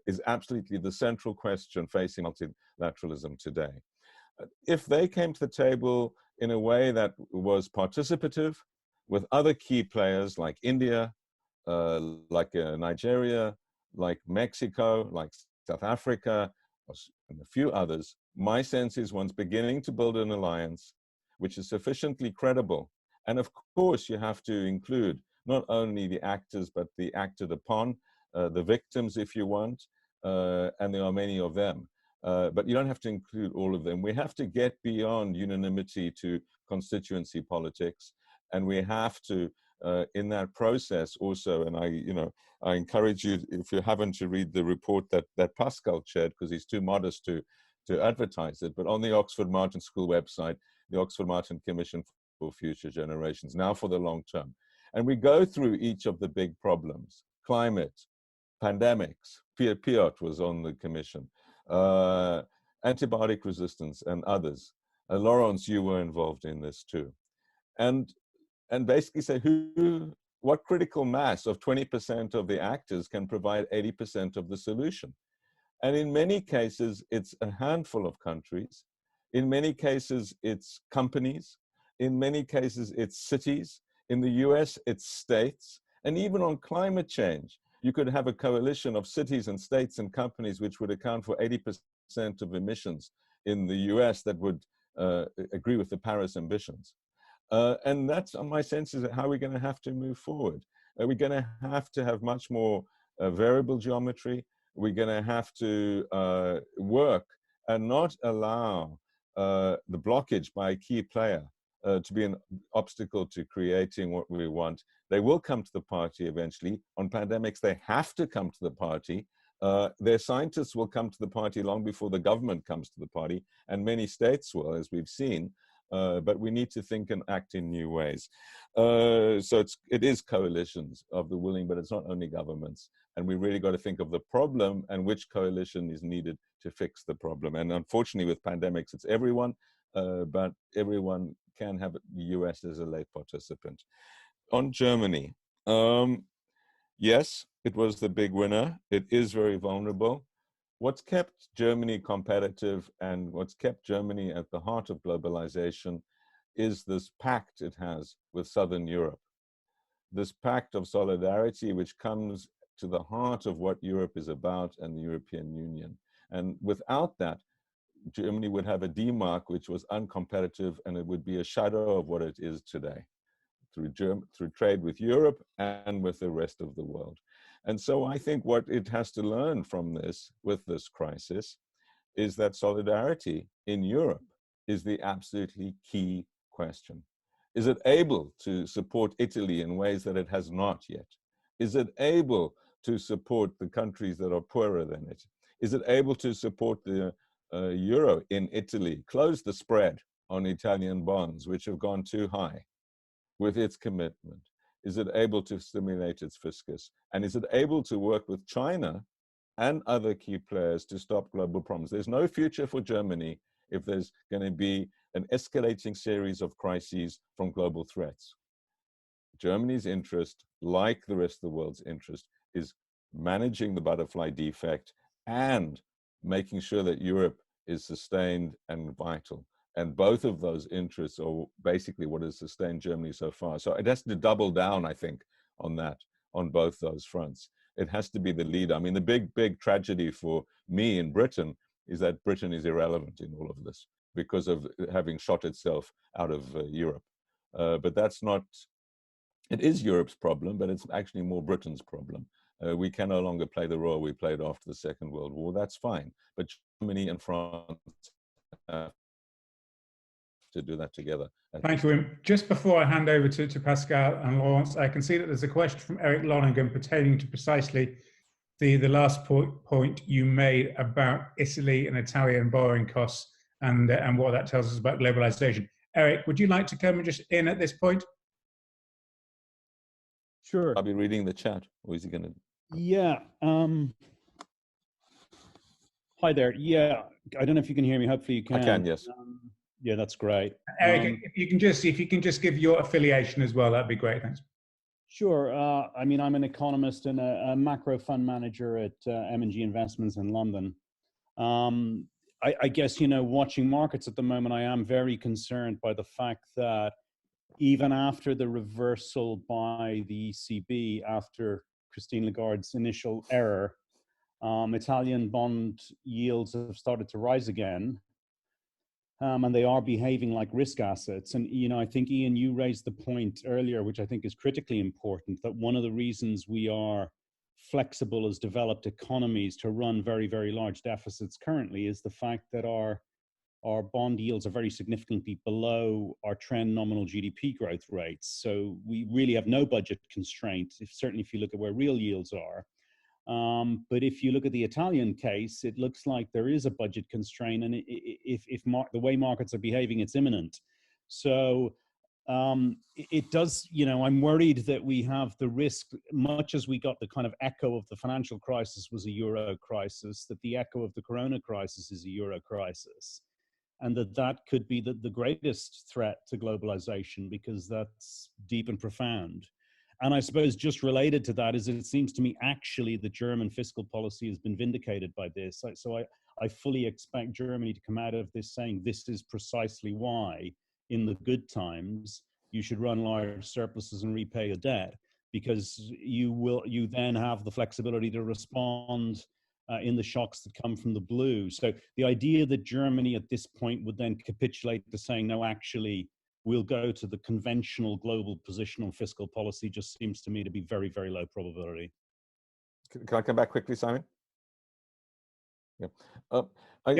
is absolutely the central question facing multilateralism today. If they came to the table in a way that was participative with other key players like India, like Nigeria, like Mexico, like South Africa, and a few others, my sense is one's beginning to build an alliance which is sufficiently credible. And of course, you have to include not only the actors, but the acted upon, the victims, if you want, and there are many of them. But you don't have to include all of them. We have to get beyond unanimity to constituency politics, and we have to, in that process also, and I encourage you, if you haven't, to read the report that Pascal shared, because he's too modest to advertise it, but on the Oxford Martin School website, the Oxford Martin Commission for Future Generations, now for the long term. And we go through each of the big problems: climate, pandemics, Piot was on the commission, antibiotic resistance and others. Laurence, you were involved in this too. And basically say what critical mass of 20% of the actors can provide 80% of the solution. And in many cases, it's a handful of countries. In many cases, it's companies. In many cases, it's cities. In the US, it's states. And even on climate change, you could have a coalition of cities and states and companies which would account for 80% of emissions in the US that would agree with the Paris ambitions. And that's, my sense, is how we're going to have to move forward. We're going to have much more variable geometry. We're going to have to work and not allow the blockage by a key player to be an obstacle to creating what we want. They will come to the party eventually. On pandemics, they have to come to the party. Their scientists will come to the party long before the government comes to the party, and many states will, as we've seen. But we need to think and act in new ways. So it is coalitions of the willing, but it's not only governments. And we really got to think of the problem and which coalition is needed to fix the problem. And unfortunately, with pandemics, it's everyone, but everyone can have the US as a late participant. On Germany, yes, it was the big winner. It is very vulnerable. what's kept Germany competitive and what's kept Germany at the heart of globalization is this pact it has with Southern Europe. This pact of solidarity, which comes to the heart of what Europe is about and the European Union. And without that, Germany would have a DMark which was uncompetitive, and it would be a shadow of what it is today through trade with Europe and with the rest of the world. And so I think what it has to learn from this, with this crisis, is that solidarity in Europe is the absolutely key question. Is it able to support Italy in ways that it has not yet? Is it able to support the countries that are poorer than it? Is it able to support the euro in Italy, close the spread on Italian bonds, which have gone too high with its commitment? Is it able to stimulate its fiscus? And is it able to work with China and other key players to stop global problems? There's no future for Germany if there's going to be an escalating series of crises from global threats. Germany's interest, like the rest of the world's interest, is managing the butterfly defect and making sure that Europe is sustained and vital. And both of those interests are basically what has sustained Germany so far. So it has to double down, I think, on that, on both those fronts. It has to be the leader. I mean, the big tragedy for me in Britain is that Britain is irrelevant in all of this because of having shot itself out of Europe. But that's not, it is Europe's problem, but it's actually more Britain's problem. We can no longer play the role we played after the Second World War. That's fine. But Germany and France have to do that together. Thank you, Wim. Just before I hand over to Pascal and Laurence, I can see that there's a question from Eric Lonergan pertaining to precisely the last point you made about Italy and Italian borrowing costs and what that tells us about globalization. Eric, would you like to come and just in at this point? Sure. I'll be reading the chat. Or is he going to? Yeah. Hi there. Yeah, I don't know if you can hear me. Hopefully you can. I can, yes. Yeah, that's great. Eric, if you can just give your affiliation as well, that'd be great. Thanks. Sure. I mean, I'm an economist and a macro fund manager at M&G Investments in London. I guess, you know, watching markets at the moment, I am very concerned by the fact that even after the reversal by the ECB, after Christine Lagarde's initial error, Italian bond yields have started to rise again. And they are behaving like risk assets. And, you know, I think, Ian, you raised the point earlier, which I think is critically important, that one of the reasons we are flexible as developed economies to run very, very large deficits currently is the fact that our bond yields are very significantly below our trend nominal GDP growth rates. So we really have no budget constraint, certainly if you look at where real yields are. But if you look at the Italian case, it looks like there is a budget constraint, and if the way markets are behaving, it's imminent. So it does, you know, I'm worried that we have the risk, much as we got the kind of echo of the financial crisis was a euro crisis, that the echo of the corona crisis is a euro crisis. And that could be the greatest threat to globalization, because that's deep and profound. And I suppose just related to that is, it seems to me actually the German fiscal policy has been vindicated by this. So I fully expect Germany to come out of this saying this is precisely why in the good times you should run large surpluses and repay your debt, because you then have the flexibility to respond in the shocks that come from the blue. So the idea that Germany at this point would then capitulate to saying, no, actually, we'll go to the conventional global position on fiscal policy just seems to me to be very, very low probability. Can I come back quickly, Simon? Yeah. I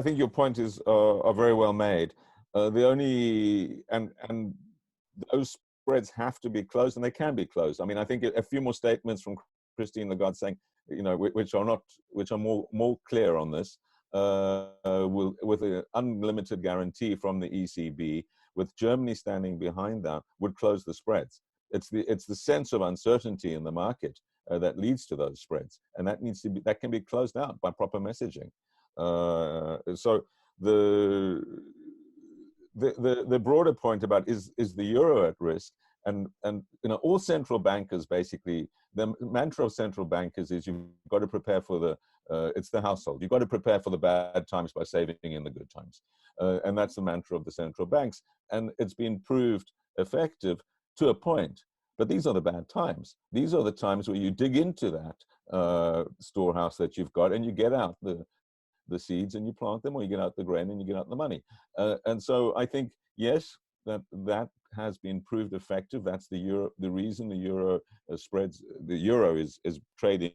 think your point is are very well made. The only and those spreads have to be closed, and they can be closed. I mean, I think a few more statements from Christine Lagarde saying, you know, which are more clear on this. With an unlimited guarantee from the ECB, with Germany standing behind that, would close the spreads. It's the sense of uncertainty in the market that leads to those spreads, and that can be closed out by proper messaging. So the broader point about is the euro at risk? And you know, all central bankers basically, the mantra of central bankers is you've got to prepare for the, it's the household. You've got to prepare for the bad times by saving in the good times. And that's the mantra of the central banks. And it's been proved effective to a point. But these are the bad times. These are the times where you dig into that storehouse that you've got and you get out the seeds and you plant them, or you get out the grain and you get out the money. And so I think, yes, that has been proved effective. That's the euro. The reason the euro spreads, the euro is trading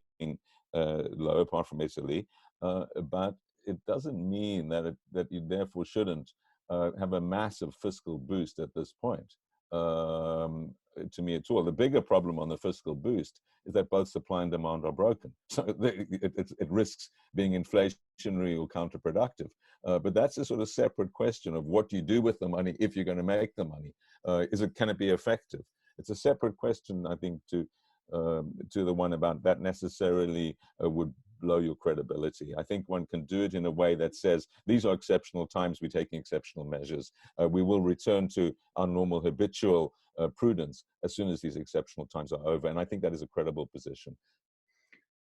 low, apart from Italy. But it doesn't mean that that you therefore shouldn't have a massive fiscal boost at this point. To me at all. The bigger problem on the fiscal boost is that both supply and demand are broken. So it risks being inflationary or counterproductive. But that's a sort of separate question of what do you do with the money if you're going to make the money. Can it be effective? It's a separate question, I think, to the one about that necessarily would blow your credibility. I think one can do it in a way that says, these are exceptional times, we're taking exceptional measures. We will return to our normal habitual prudence as soon as these exceptional times are over. And I think that is a credible position.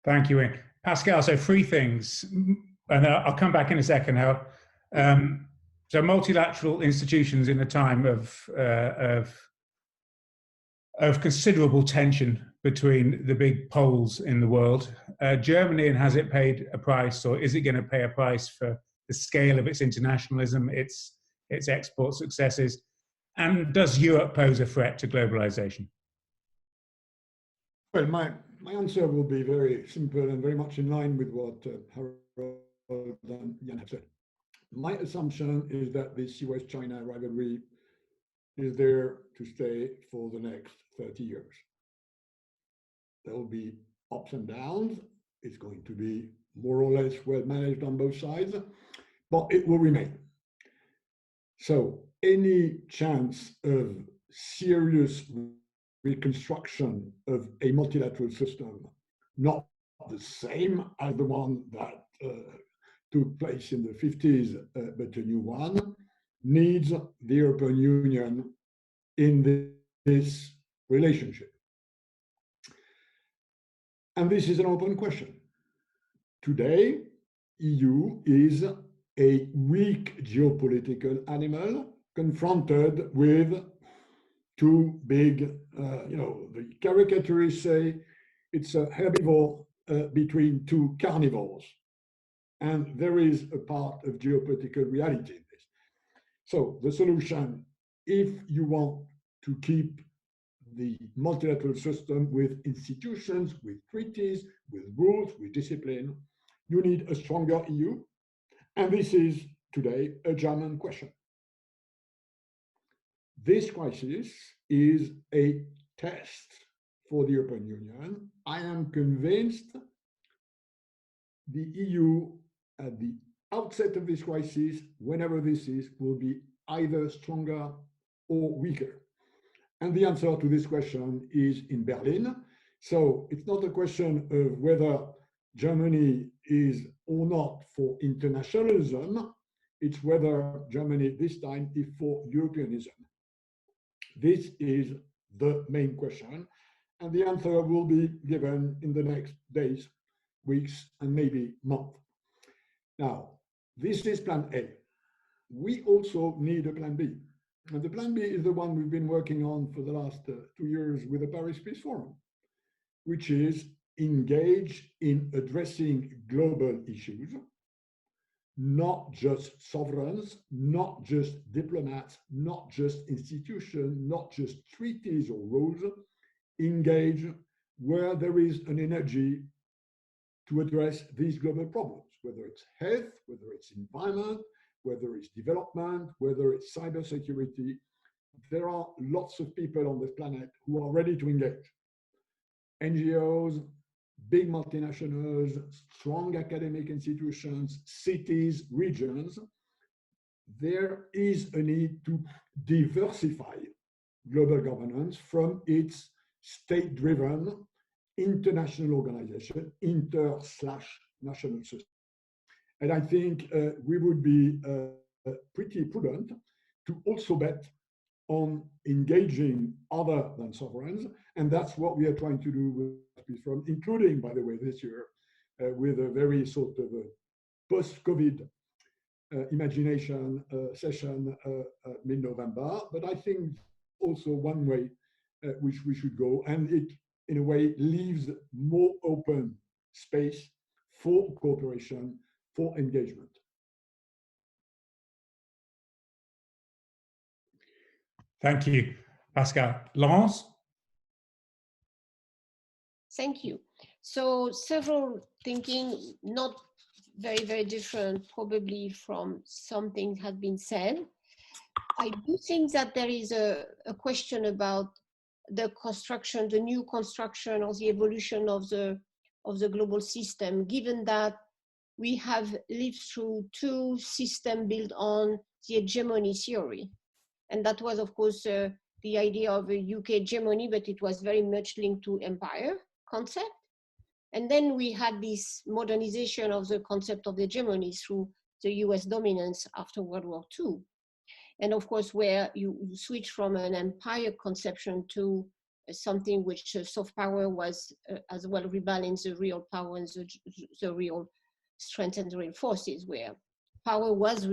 Thank you, Ian. Pascal, so three things, and I'll come back in a second now. So multilateral institutions in a time of considerable tension between the big poles in the world. Germany, and has it paid a price, or is it going to pay a price for the scale of its internationalism, its export successes? And does Europe pose a threat to globalization? Well, my answer will be very simple and very much in line with what Harold and Jan have said. My assumption is that this US-China rivalry is there to stay for the next 30 years. There will be ups and downs. It's going to be more or less well managed on both sides, but it will remain. So any chance of serious reconstruction of a multilateral system, not the same as the one that took place in the 50s, but a new one, needs the European Union in this relationship. And this is an open question. Today, EU is a weak geopolitical animal confronted with two big, the caricaturists say it's a herbivore between two carnivores. And there is a part of geopolitical reality in this. So the solution, if you want to keep the multilateral system with institutions, with treaties, with rules, with discipline, you need a stronger EU. And this is today a German question. This crisis is a test for the European Union. I am convinced the EU at the outset of this crisis, whenever this is, will be either stronger or weaker. And the answer to this question is in Berlin. So it's not a question of whether Germany is or not for internationalism, it's whether Germany this time is for Europeanism. This is the main question, and the answer will be given in the next days, weeks, and maybe months. Now, this is plan A. We also need a plan B. And the plan B is the one we've been working on for the last 2 years with the Paris Peace Forum, which is engage in addressing global issues, not just sovereigns, not just diplomats, not just institutions, not just treaties or rules, engage where there is an energy to address these global problems, whether it's health, whether it's environment, whether it's development, whether it's cybersecurity. There are lots of people on this planet who are ready to engage. NGOs, big multinationals, strong academic institutions, cities, regions. There is a need to diversify global governance from its state-driven international organization, inter/national system. And I think we would be pretty prudent to also bet on engaging other than sovereigns. And that's what we are trying to do with Peace Forum, including, by the way, this year, with a very sort of a post-COVID imagination session mid-November. But I think also one way which we should go, and it, in a way, leaves more open space for cooperation, for engagement. Thank you, Pascal. Laurence? Thank you. So several thinking, not very, very different probably from something has been said. I do think that there is a question about the construction, the new construction or the evolution of the global system, given that we have lived through two systems built on the hegemony theory. And that was, of course, the idea of a UK hegemony, but it was very much linked to empire concept. And then we had this modernization of the concept of hegemony through the US dominance after World War II. And of course, where you switch from an empire conception to something which soft power was as well rebalance the real power and the real strength and the real forces, where power was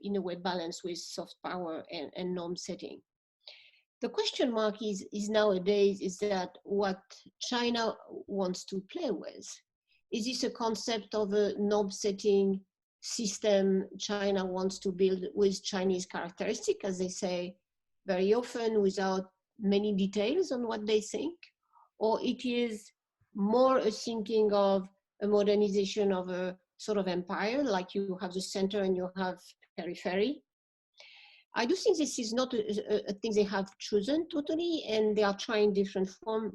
in a way balanced with soft power and norm setting. The question mark is nowadays is that what China wants to play with. Is this a concept of a norm setting system China wants to build with Chinese characteristic, as they say very often, without many details on what they think? Or it is more a thinking of a modernization of a sort of empire, like you have the center and you have periphery? I do think this is not a thing they have chosen totally, and they are trying different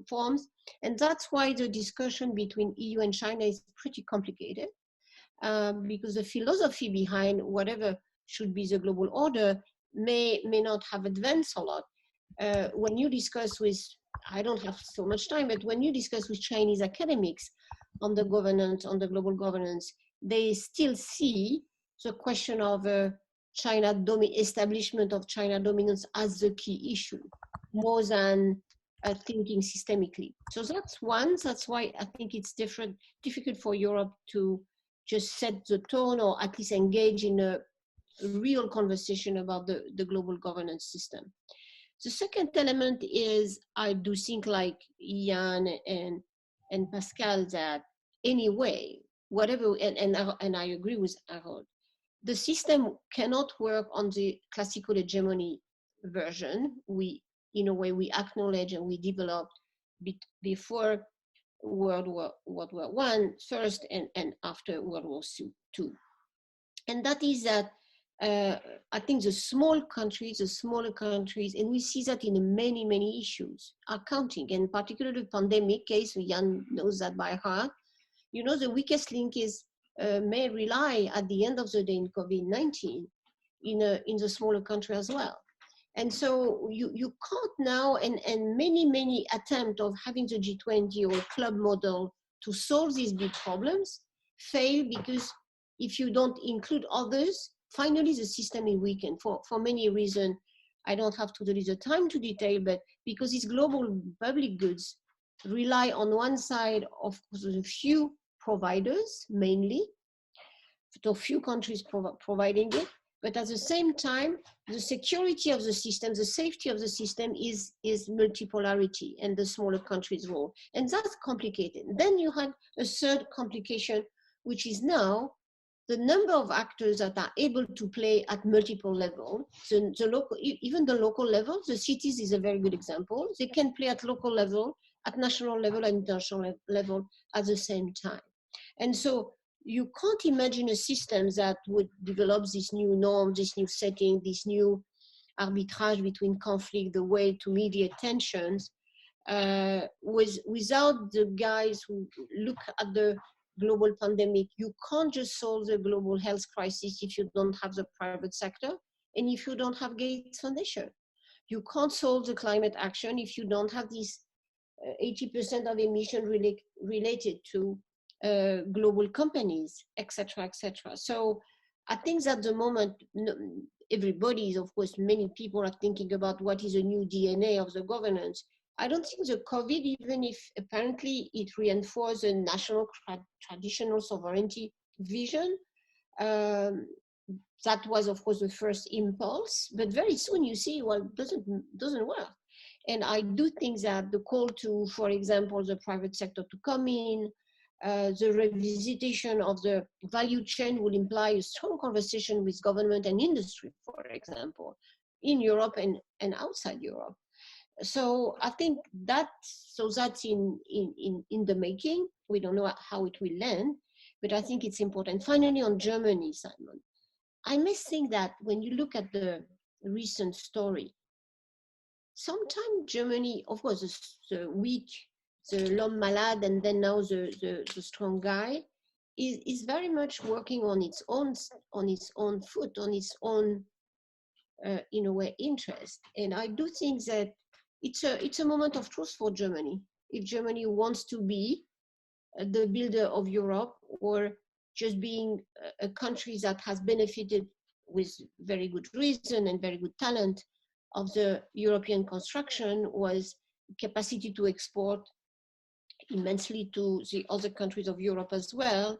forms. And that's why the discussion between EU and China is pretty complicated, because the philosophy behind whatever should be the global order may not have advanced a lot. When you discuss with, I don't have so much time, but when you discuss with Chinese academics on the governance, on the global governance, they still see the question of establishment of China dominance as the key issue, more than thinking systemically. So that's one. That's why I think it's difficult for Europe to just set the tone, or at least engage in a real conversation about the global governance system. The second element is, I do think, like Ian and Pascal, that anyway, whatever, and I agree with Harold, the system cannot work on the classical hegemony version. We, in a way, we acknowledge and we developed before World War I first and after World War II. And that is that I think the smaller countries, and we see that in many, many issues, are counting, and particularly the pandemic case, Jan knows that by heart. You know, the weakest link is may rely at the end of the day in COVID-19 in the smaller country as well. And so you can't now, and many attempts of having the G20 or club model to solve these big problems fail, because if you don't include others, finally the system is weakened for many reasons. I don't have to the time to detail, but because these global public goods rely on one side, of course, a few providers mainly, so few countries providing it, but at the same time, the security of the system, the safety of the system is multipolarity and the smaller countries' role. And that's complicated. Then you had a third complication, which is now the number of actors that are able to play at multiple levels. So even the local level, the cities is a very good example. They can play at local level, at national level, and international level at the same time. And so you can't imagine a system that would develop this new norm, this new setting, this new arbitrage between conflict, the way to mediate tensions, without the guys who look at the global pandemic. You can't just solve the global health crisis if you don't have the private sector and if you don't have Gates Foundation. You can't solve the climate action if you don't have these 80% of emission related to global companies, etc., etc. So I think that the moment everybody is, of course, many people are thinking about what is a new DNA of the governance. I don't think the COVID, even if apparently it reinforced a national traditional sovereignty vision, that was, of course, the first impulse. But very soon you see, well, it doesn't work. And I do think that the call to, for example, the private sector to come in, the revisitation of the value chain will imply a strong conversation with government and industry, for example, in Europe and outside Europe. So I think that's in the making. We don't know how it will land, but I think it's important. Finally, on Germany, Simon, I must think that when you look at the recent story, sometimes Germany, of course, the weak, the l'homme malade, and then now the strong guy, is very much working on its own foot, on its own, in a way, interest. And I do think that it's a moment of truth for Germany. If Germany wants to be the builder of Europe, or just being a country that has benefited with very good reason and very good talent of the European construction, was capacity to export immensely to the other countries of Europe as well.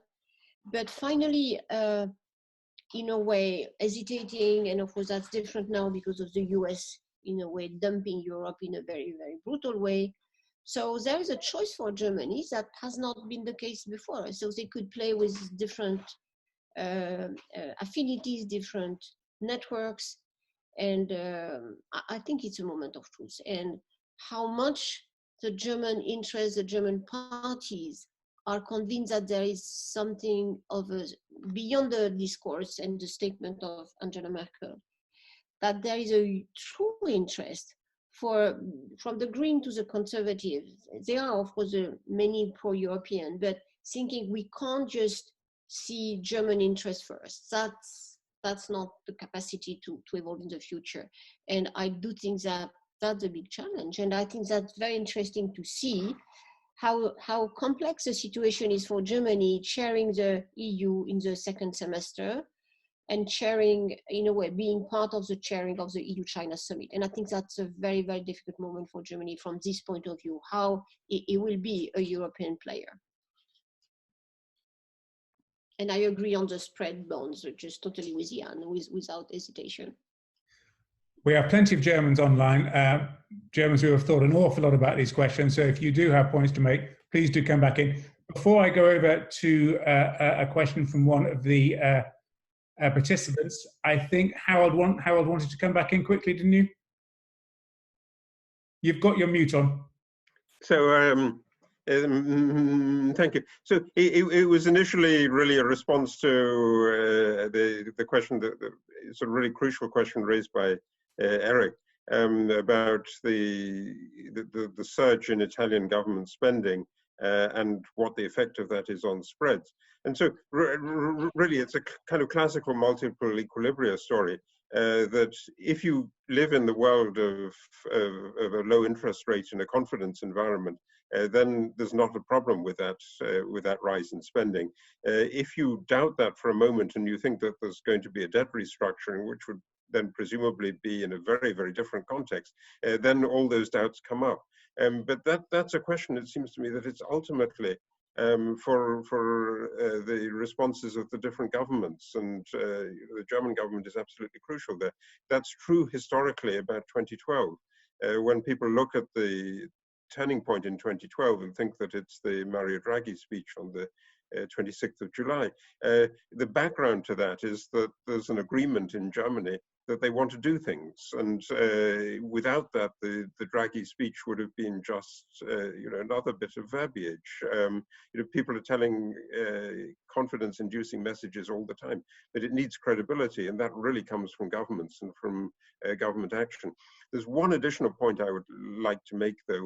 But finally, in a way, hesitating, and of course that's different now because of the US, in a way, dumping Europe in a very, very brutal way. So there is a choice for Germany that has not been the case before. So they could play with different affinities, different networks. And I think it's a moment of truth. And how much the German interests, the German parties are convinced that there is something of a, beyond the discourse and the statement of Angela Merkel, that there is a true interest from the Green to the Conservatives. There are, of course, many pro-European, but thinking we can't just see German interest first. That's not the capacity to evolve in the future. And I do think that that's a big challenge. And I think that's very interesting to see how complex the situation is for Germany, chairing the EU in the second semester, and chairing, in a way, being part of the chairing of the EU-China summit. And I think that's a very, very difficult moment for Germany from this point of view, how it will be a European player. And I agree on the spread bonds, just totally with Jan, without hesitation. We have plenty of Germans online, Germans who have thought an awful lot about these questions. So if you do have points to make, please do come back in. Before I go over to a question from one of the participants, I think Harold wanted to come back in quickly, didn't you? You've got your mute on. So thank you. So it was initially really a response to the question, it's a really crucial question raised by Eric about the surge in Italian government spending and what the effect of that is on spreads. And so really it's a kind of classical multiple equilibria story, that if you live in the world of a low interest rate in a confidence environment, then there's not a problem with that rise in spending. If you doubt that for a moment and you think that there's going to be a debt restructuring, which would then presumably be in a very, very different context, then all those doubts come up. But that's a question, it seems to me, that it's ultimately for the responses of the different governments, and the German government is absolutely crucial there. That's true historically about 2012. When people look at the turning point in 2012 and think that it's the Mario Draghi speech on the 26th of July, the background to that is that there's an agreement in Germany that they want to do things, and without that, the Draghi speech would have been just another bit of verbiage. People are telling confidence-inducing messages all the time, but it needs credibility, and that really comes from governments and from government action. There's one additional point I would like to make, though,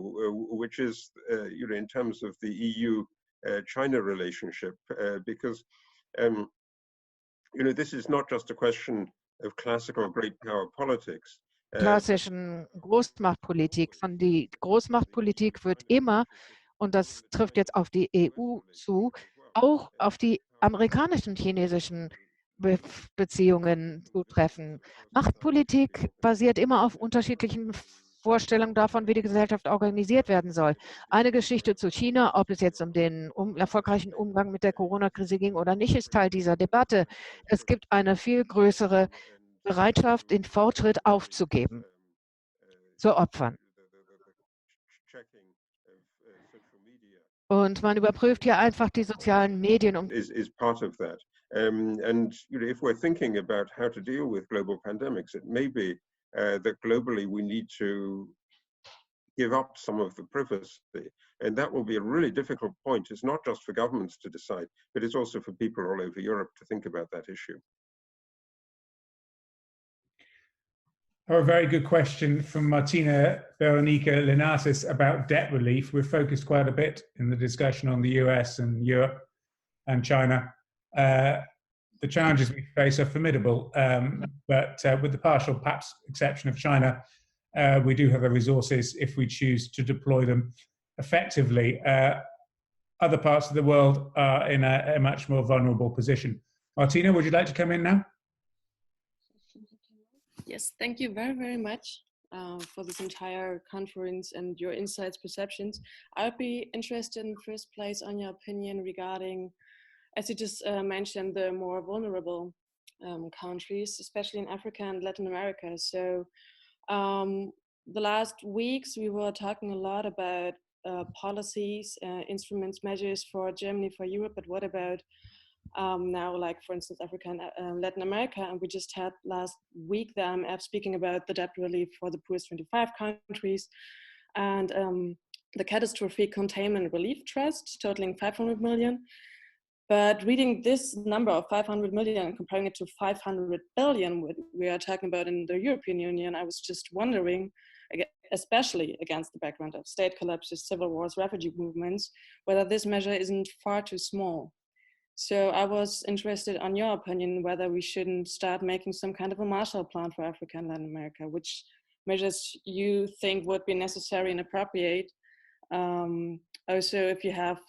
which is in terms of the EU-China relationship, because this is not just a question of classical great power politics. Klassischen Großmachtpolitik, sondern die Großmachtpolitik wird immer, und das trifft jetzt auf die EU zu, auch auf die amerikanischen, chinesischen Beziehungen zutreffen. Machtpolitik basiert immer auf unterschiedlichen Vorstellungen davon, wie die Gesellschaft organisiert werden soll. Eine Geschichte zu China, ob es jetzt um den erfolgreichen Umgang mit der Corona-Krise ging oder nicht, ist Teil dieser Debatte. Es gibt eine viel größere Bereitschaft, den Fortschritt aufzugeben, zu opfern. Und man überprüft hier einfach die sozialen Medien. Is part of that. And if we're thinking about how to deal with global pandemics, it may be that globally we need to give up some of the privacy. And that will be a really difficult point. It's not just for governments to decide, but it's also for people all over Europe to think about that issue. A very good question from Martina Veronica Linasis about debt relief. We've focused quite a bit in the discussion on the US and Europe and China. The challenges we face are formidable, but with the partial perhaps exception of China, we do have the resources if we choose to deploy them effectively. Other parts of the world are in a much more vulnerable position. Martina, would you like to come in now? Yes, thank you very, very much for this entire conference and your insights, perceptions. I'd be interested in first place on your opinion regarding, as you just mentioned, the more vulnerable countries, especially in Africa and Latin America. So the last weeks we were talking a lot about policies, instruments, measures for Germany, for Europe, but what about now, like for instance, Africa and Latin America? And we just had last week the IMF speaking about the debt relief for the poorest 25 countries and the catastrophe containment relief trust totaling 500 million. But reading this number of 500 million and comparing it to 500 billion we are talking about in the European Union, I was just wondering, especially against the background of state collapses, civil wars, refugee movements, whether this measure isn't far too small. So I was interested on your opinion whether we shouldn't start making some kind of a Marshall Plan for Africa and Latin America, which measures you think would be necessary and appropriate. Also, if you have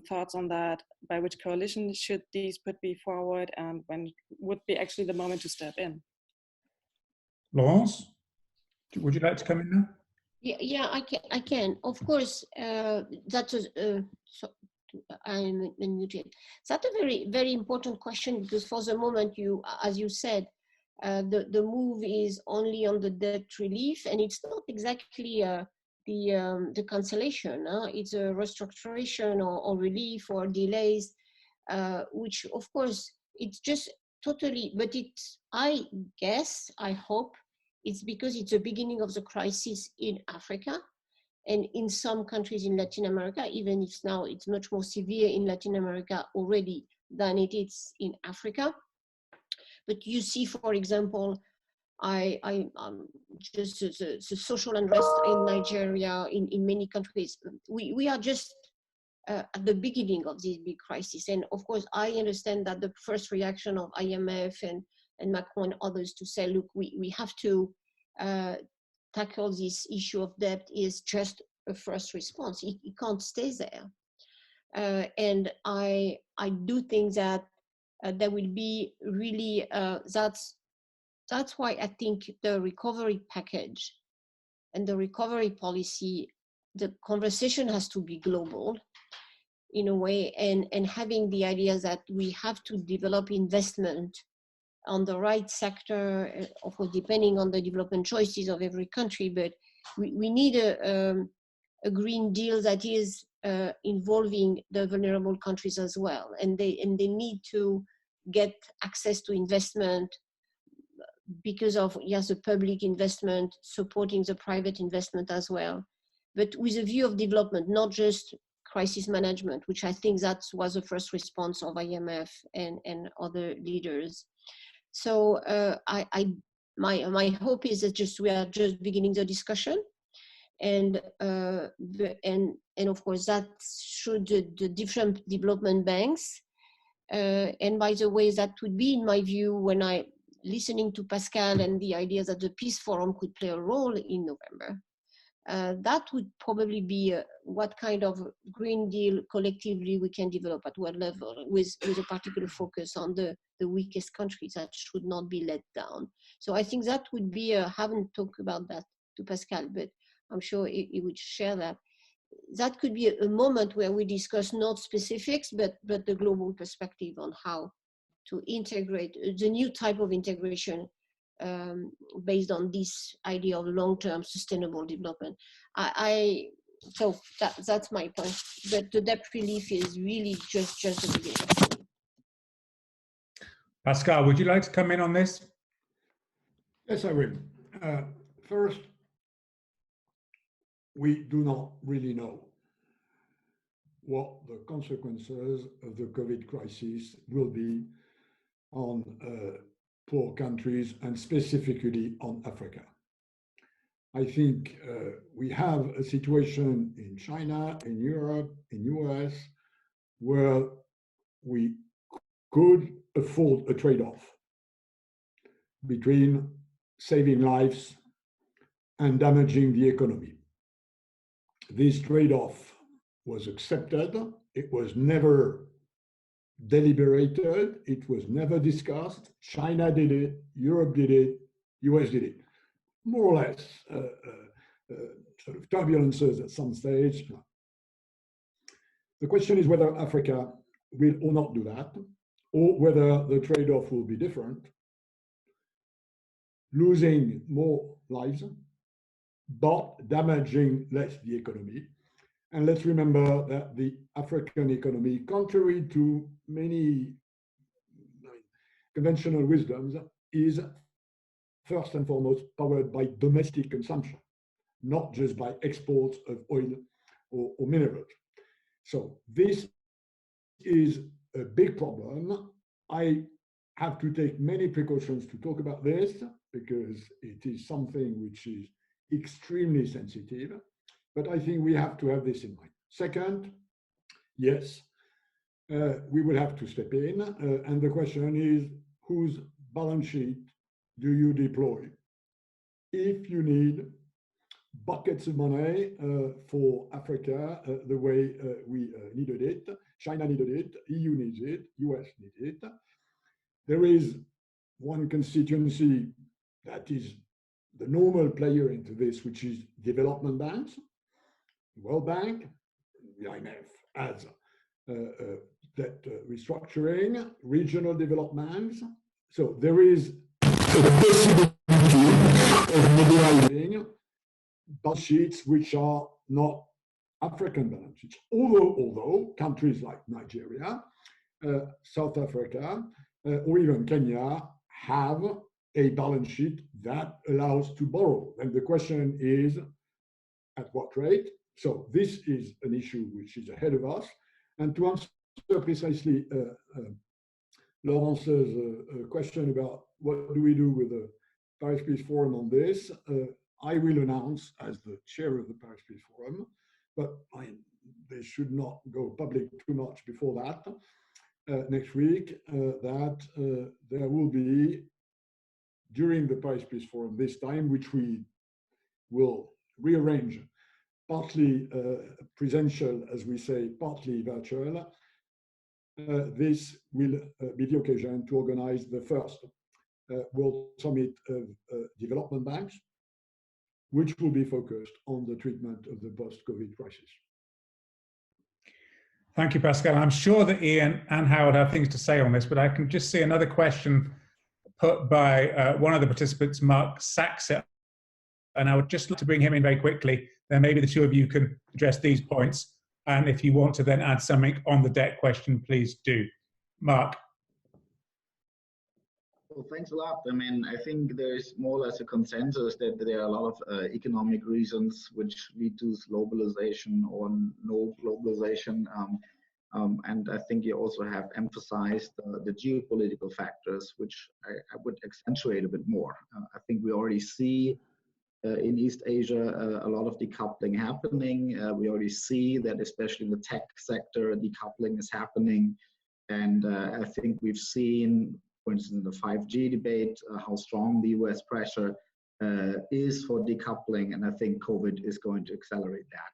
thoughts on that, by which coalition should these be forward and when would be actually the moment to step in? Laurence, would you like to come in now? Yeah, I can. Of course, that's I'm unmuted. That's a very, very important question because for the moment, as you said, the move is only on the debt relief, and it's not exactly the cancellation. It's a restructuration or relief or delays, which of course it's just totally. But I guess, I hope, it's because it's the beginning of the crisis in Africa. And in some countries in Latin America, even if now it's much more severe in Latin America already than it is in Africa. But you see, for example, just the social unrest in Nigeria, in many countries. We are just at the beginning of this big crisis. And of course, I understand that the first reaction of IMF and Macron and others to say, look, we have to tackle this issue of debt is just a first response. It can't stay there. And I do think that there will be really, that's why I think the recovery package and the recovery policy, the conversation has to be global in a way, and having the idea that we have to develop investment on the right sector, of course, depending on the development choices of every country, but we need a Green Deal that is involving the vulnerable countries as well. And they need to get access to investment because of, yes, the public investment, supporting the private investment as well, but with a view of development, not just crisis management, which I think that was the first response of IMF and other leaders. So my hope is that we are just beginning the discussion, and of course that should the different development banks, and by the way, that would be, in my view, when I listening to Pascal and the idea that the Peace Forum could play a role in November, That would probably be what kind of Green Deal collectively we can develop at what level, with a particular focus on the weakest countries that should not be let down. So I think that would be, I haven't talked about that to Pascal, but I'm sure he would share that. That could be a moment where we discuss not specifics, but the global perspective on how to integrate the new type of integration based on this idea of long-term sustainable development. So that's my point. But the debt relief is really just the beginning. Pascal, would you like to come in on this? Yes, I will. First, we do not really know what the consequences of the COVID crisis will be on poor countries and specifically on Africa. I think we have a situation in China, in Europe, in US, where we could afford a trade-off between saving lives and damaging the economy. This trade-off was accepted. It was never deliberated. It was never discussed. China did it, Europe did it, US did it. More or less sort of turbulences at some stage. The question is whether Africa will or not do that, or whether the trade-off will be different, losing more lives, but damaging less the economy. And let's remember that the African economy, contrary to many conventional wisdoms, is first and foremost powered by domestic consumption, not just by exports of oil or minerals. So this is a big problem. I have to take many precautions to talk about this because it is something which is extremely sensitive, but I think we have to have this in mind. Second, yes, we will have to step in, and the question is, whose balance sheet do you deploy if you need buckets of money for Africa the way we needed it, China needed it, EU needs it, US needs it. There is one constituency that is the normal player into this, which is development banks, World Bank, the IMF as debt restructuring, regional developments. So there is a possibility of mobilizing balance sheets which are not African balance sheets, although countries like Nigeria, South Africa, or even Kenya have a balance sheet that allows to borrow. And the question is, at what rate? So this is an issue which is ahead of us. And to answer precisely Laurence's question about what do we do with the Paris Peace Forum on this, I will announce as the chair of the Paris Peace Forum, but they should not go public too much before that, next week, that there will be, during the Paris Peace Forum this time, which we will rearrange, partly presential, as we say, partly virtual, this will be the occasion to organize the first World Summit of Development Banks, which will be focused on the treatment of the post-COVID crisis. Thank you, Pascal. I'm sure that Ian and Howard have things to say on this, but I can just see another question put by one of the participants, Mark Saxer, and I would just like to bring him in very quickly. Then maybe the two of you can address these points. And if you want to then add something on the debt question, please do. Mark. Well, thanks a lot. I mean, I think there's more or less a consensus that there are a lot of economic reasons which lead to globalization or no globalization. And I think you also have emphasized the geopolitical factors, which I would accentuate a bit more. I think we already see in East Asia a lot of decoupling happening. We already see that, especially in the tech sector, decoupling is happening. And I think we've seen, for instance, in the 5G debate, how strong the US pressure is for decoupling, and I think COVID is going to accelerate that.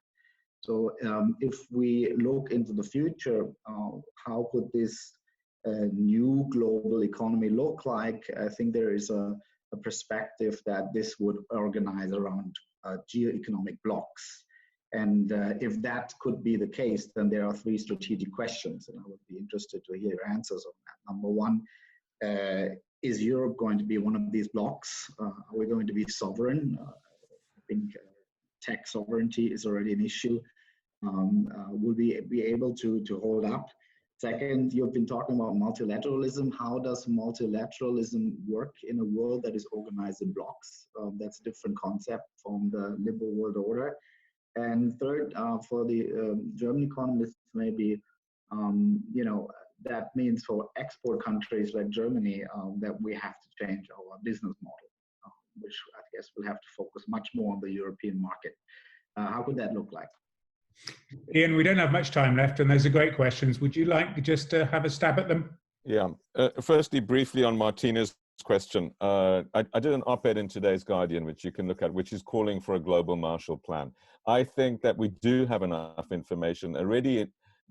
So if we look into the future, how could this new global economy look like? I think there is a perspective that this would organize around geo-economic blocks. And if that could be the case, then there are three strategic questions, and I would be interested to hear your answers on that. Number one, is Europe going to be one of these blocks? Are we going to be sovereign? I think tech sovereignty is already an issue. Will we be able to hold up? Second, you've been talking about multilateralism. How does multilateralism work in a world that is organized in blocks? That's a different concept from the liberal world order. And third, for the German economists, maybe, you know, that means for export countries like Germany that we have to change our business model, which I guess will have to focus much more on the European market. How could that look like? Ian, we don't have much time left, and those are great questions. Would you like to just have a stab at them? Yeah. Firstly, briefly on Martina's question, I did an op-ed in today's Guardian, which you can look at, which is calling for a global Marshall Plan. I think that we do have enough information. Already,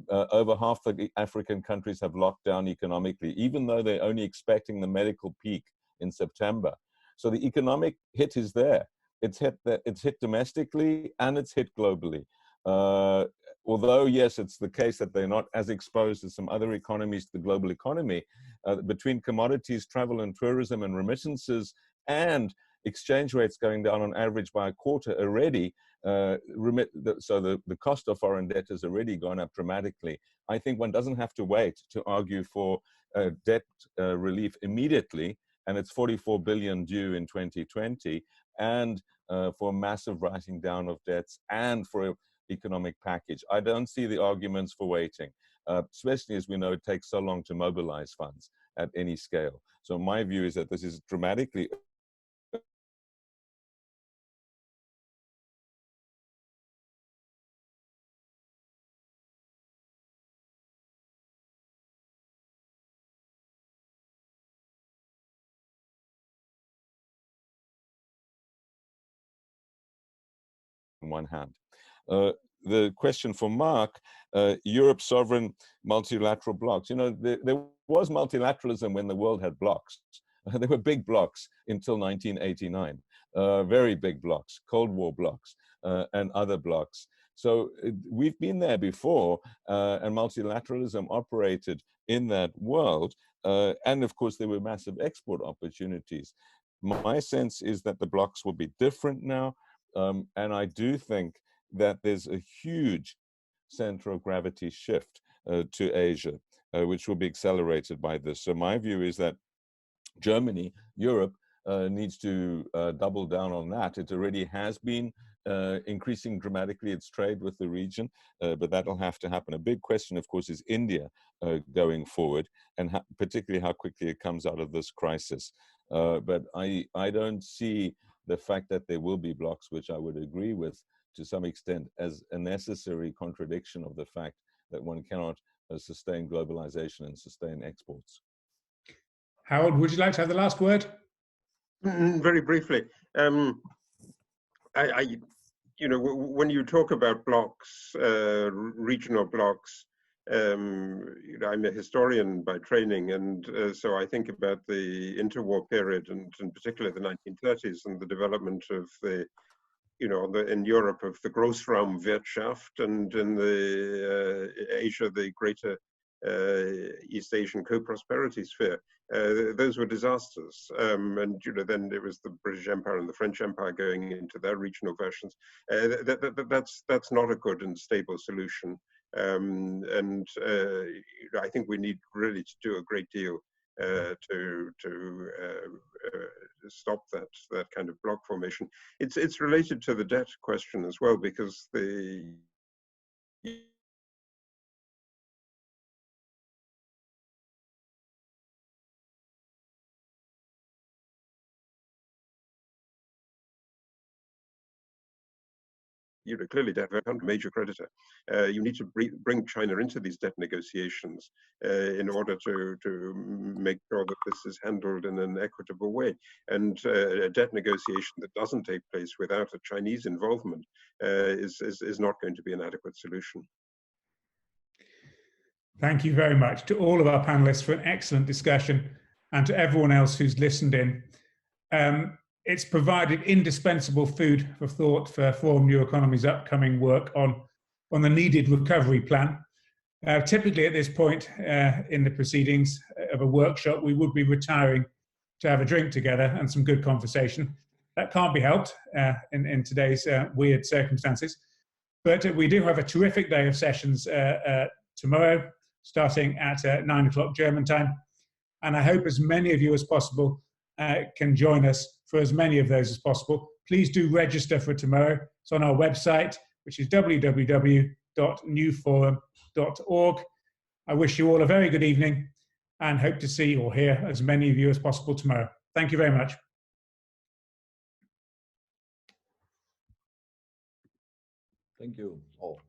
over half the African countries have locked down economically, even though they're only expecting the medical peak in September. So the economic hit is there. It's hit domestically and it's hit globally. Although, yes, it's the case that they're not as exposed as some other economies to the global economy, between commodities, travel and tourism and remittances and exchange rates going down on average by a quarter already, so the cost of foreign debt has already gone up dramatically. I think one doesn't have to wait to argue for debt relief immediately, and it's 44 billion due in 2020, and for massive writing down of debts and for an economic package. I don't see the arguments for waiting, especially as we know it takes so long to mobilize funds at any scale. So my view is that this is dramatically on one hand. The question for Mark, Europe sovereign multilateral blocks. You know, there was multilateralism when the world had blocks. There were big blocks until 1989, very big blocks, Cold War blocks and other blocks. So we've been there before, and multilateralism operated in that world. And of course, there were massive export opportunities. My sense is that the blocks will be different now. And I do think that there's a huge center of gravity shift to Asia, which will be accelerated by this. So my view is that Germany, Europe, needs to double down on that. It already has been increasing dramatically its trade with the region, but that'll have to happen. A big question, of course, is India going forward, and particularly how quickly it comes out of this crisis. But I don't see the fact that there will be blocks, which I would agree with to some extent, as a necessary contradiction of the fact that one cannot sustain globalization and sustain exports. Howard, would you like to have the last word? Very briefly. You know, when you talk about blocks, regional blocks, you know, I'm a historian by training, and so I think about the interwar period, and in particular the 1930s and the development of the, you know, in Europe of the Großraumwirtschaft, and in the Asia, the greater East Asian co-prosperity sphere. Those were disasters, and you know, then it was the British Empire and the French Empire going into their regional versions. That's not a good and stable solution, and I think we need really to do a great deal to stop that kind of block formation. It's related to the debt question as well, because the clearly debt of a major creditor. You need to bring China into these debt negotiations in order to make sure that this is handled in an equitable way. And a debt negotiation that doesn't take place without a Chinese involvement is not going to be an adequate solution. Thank you very much to all of our panelists for an excellent discussion, and to everyone else who's listened in. It's provided indispensable food for thought for Forum New Economy's upcoming work on the needed recovery plan. Typically at this point in the proceedings of a workshop, we would be retiring to have a drink together and some good conversation. That can't be helped in today's weird circumstances. But we do have a terrific day of sessions tomorrow, starting at 9 o'clock German time. And I hope as many of you as possible can join us for as many of those as possible. Please do register for tomorrow. It's on our website, which is www.newforum.org. I wish you all a very good evening and hope to see or hear as many of you as possible tomorrow. Thank you very much. Thank you all.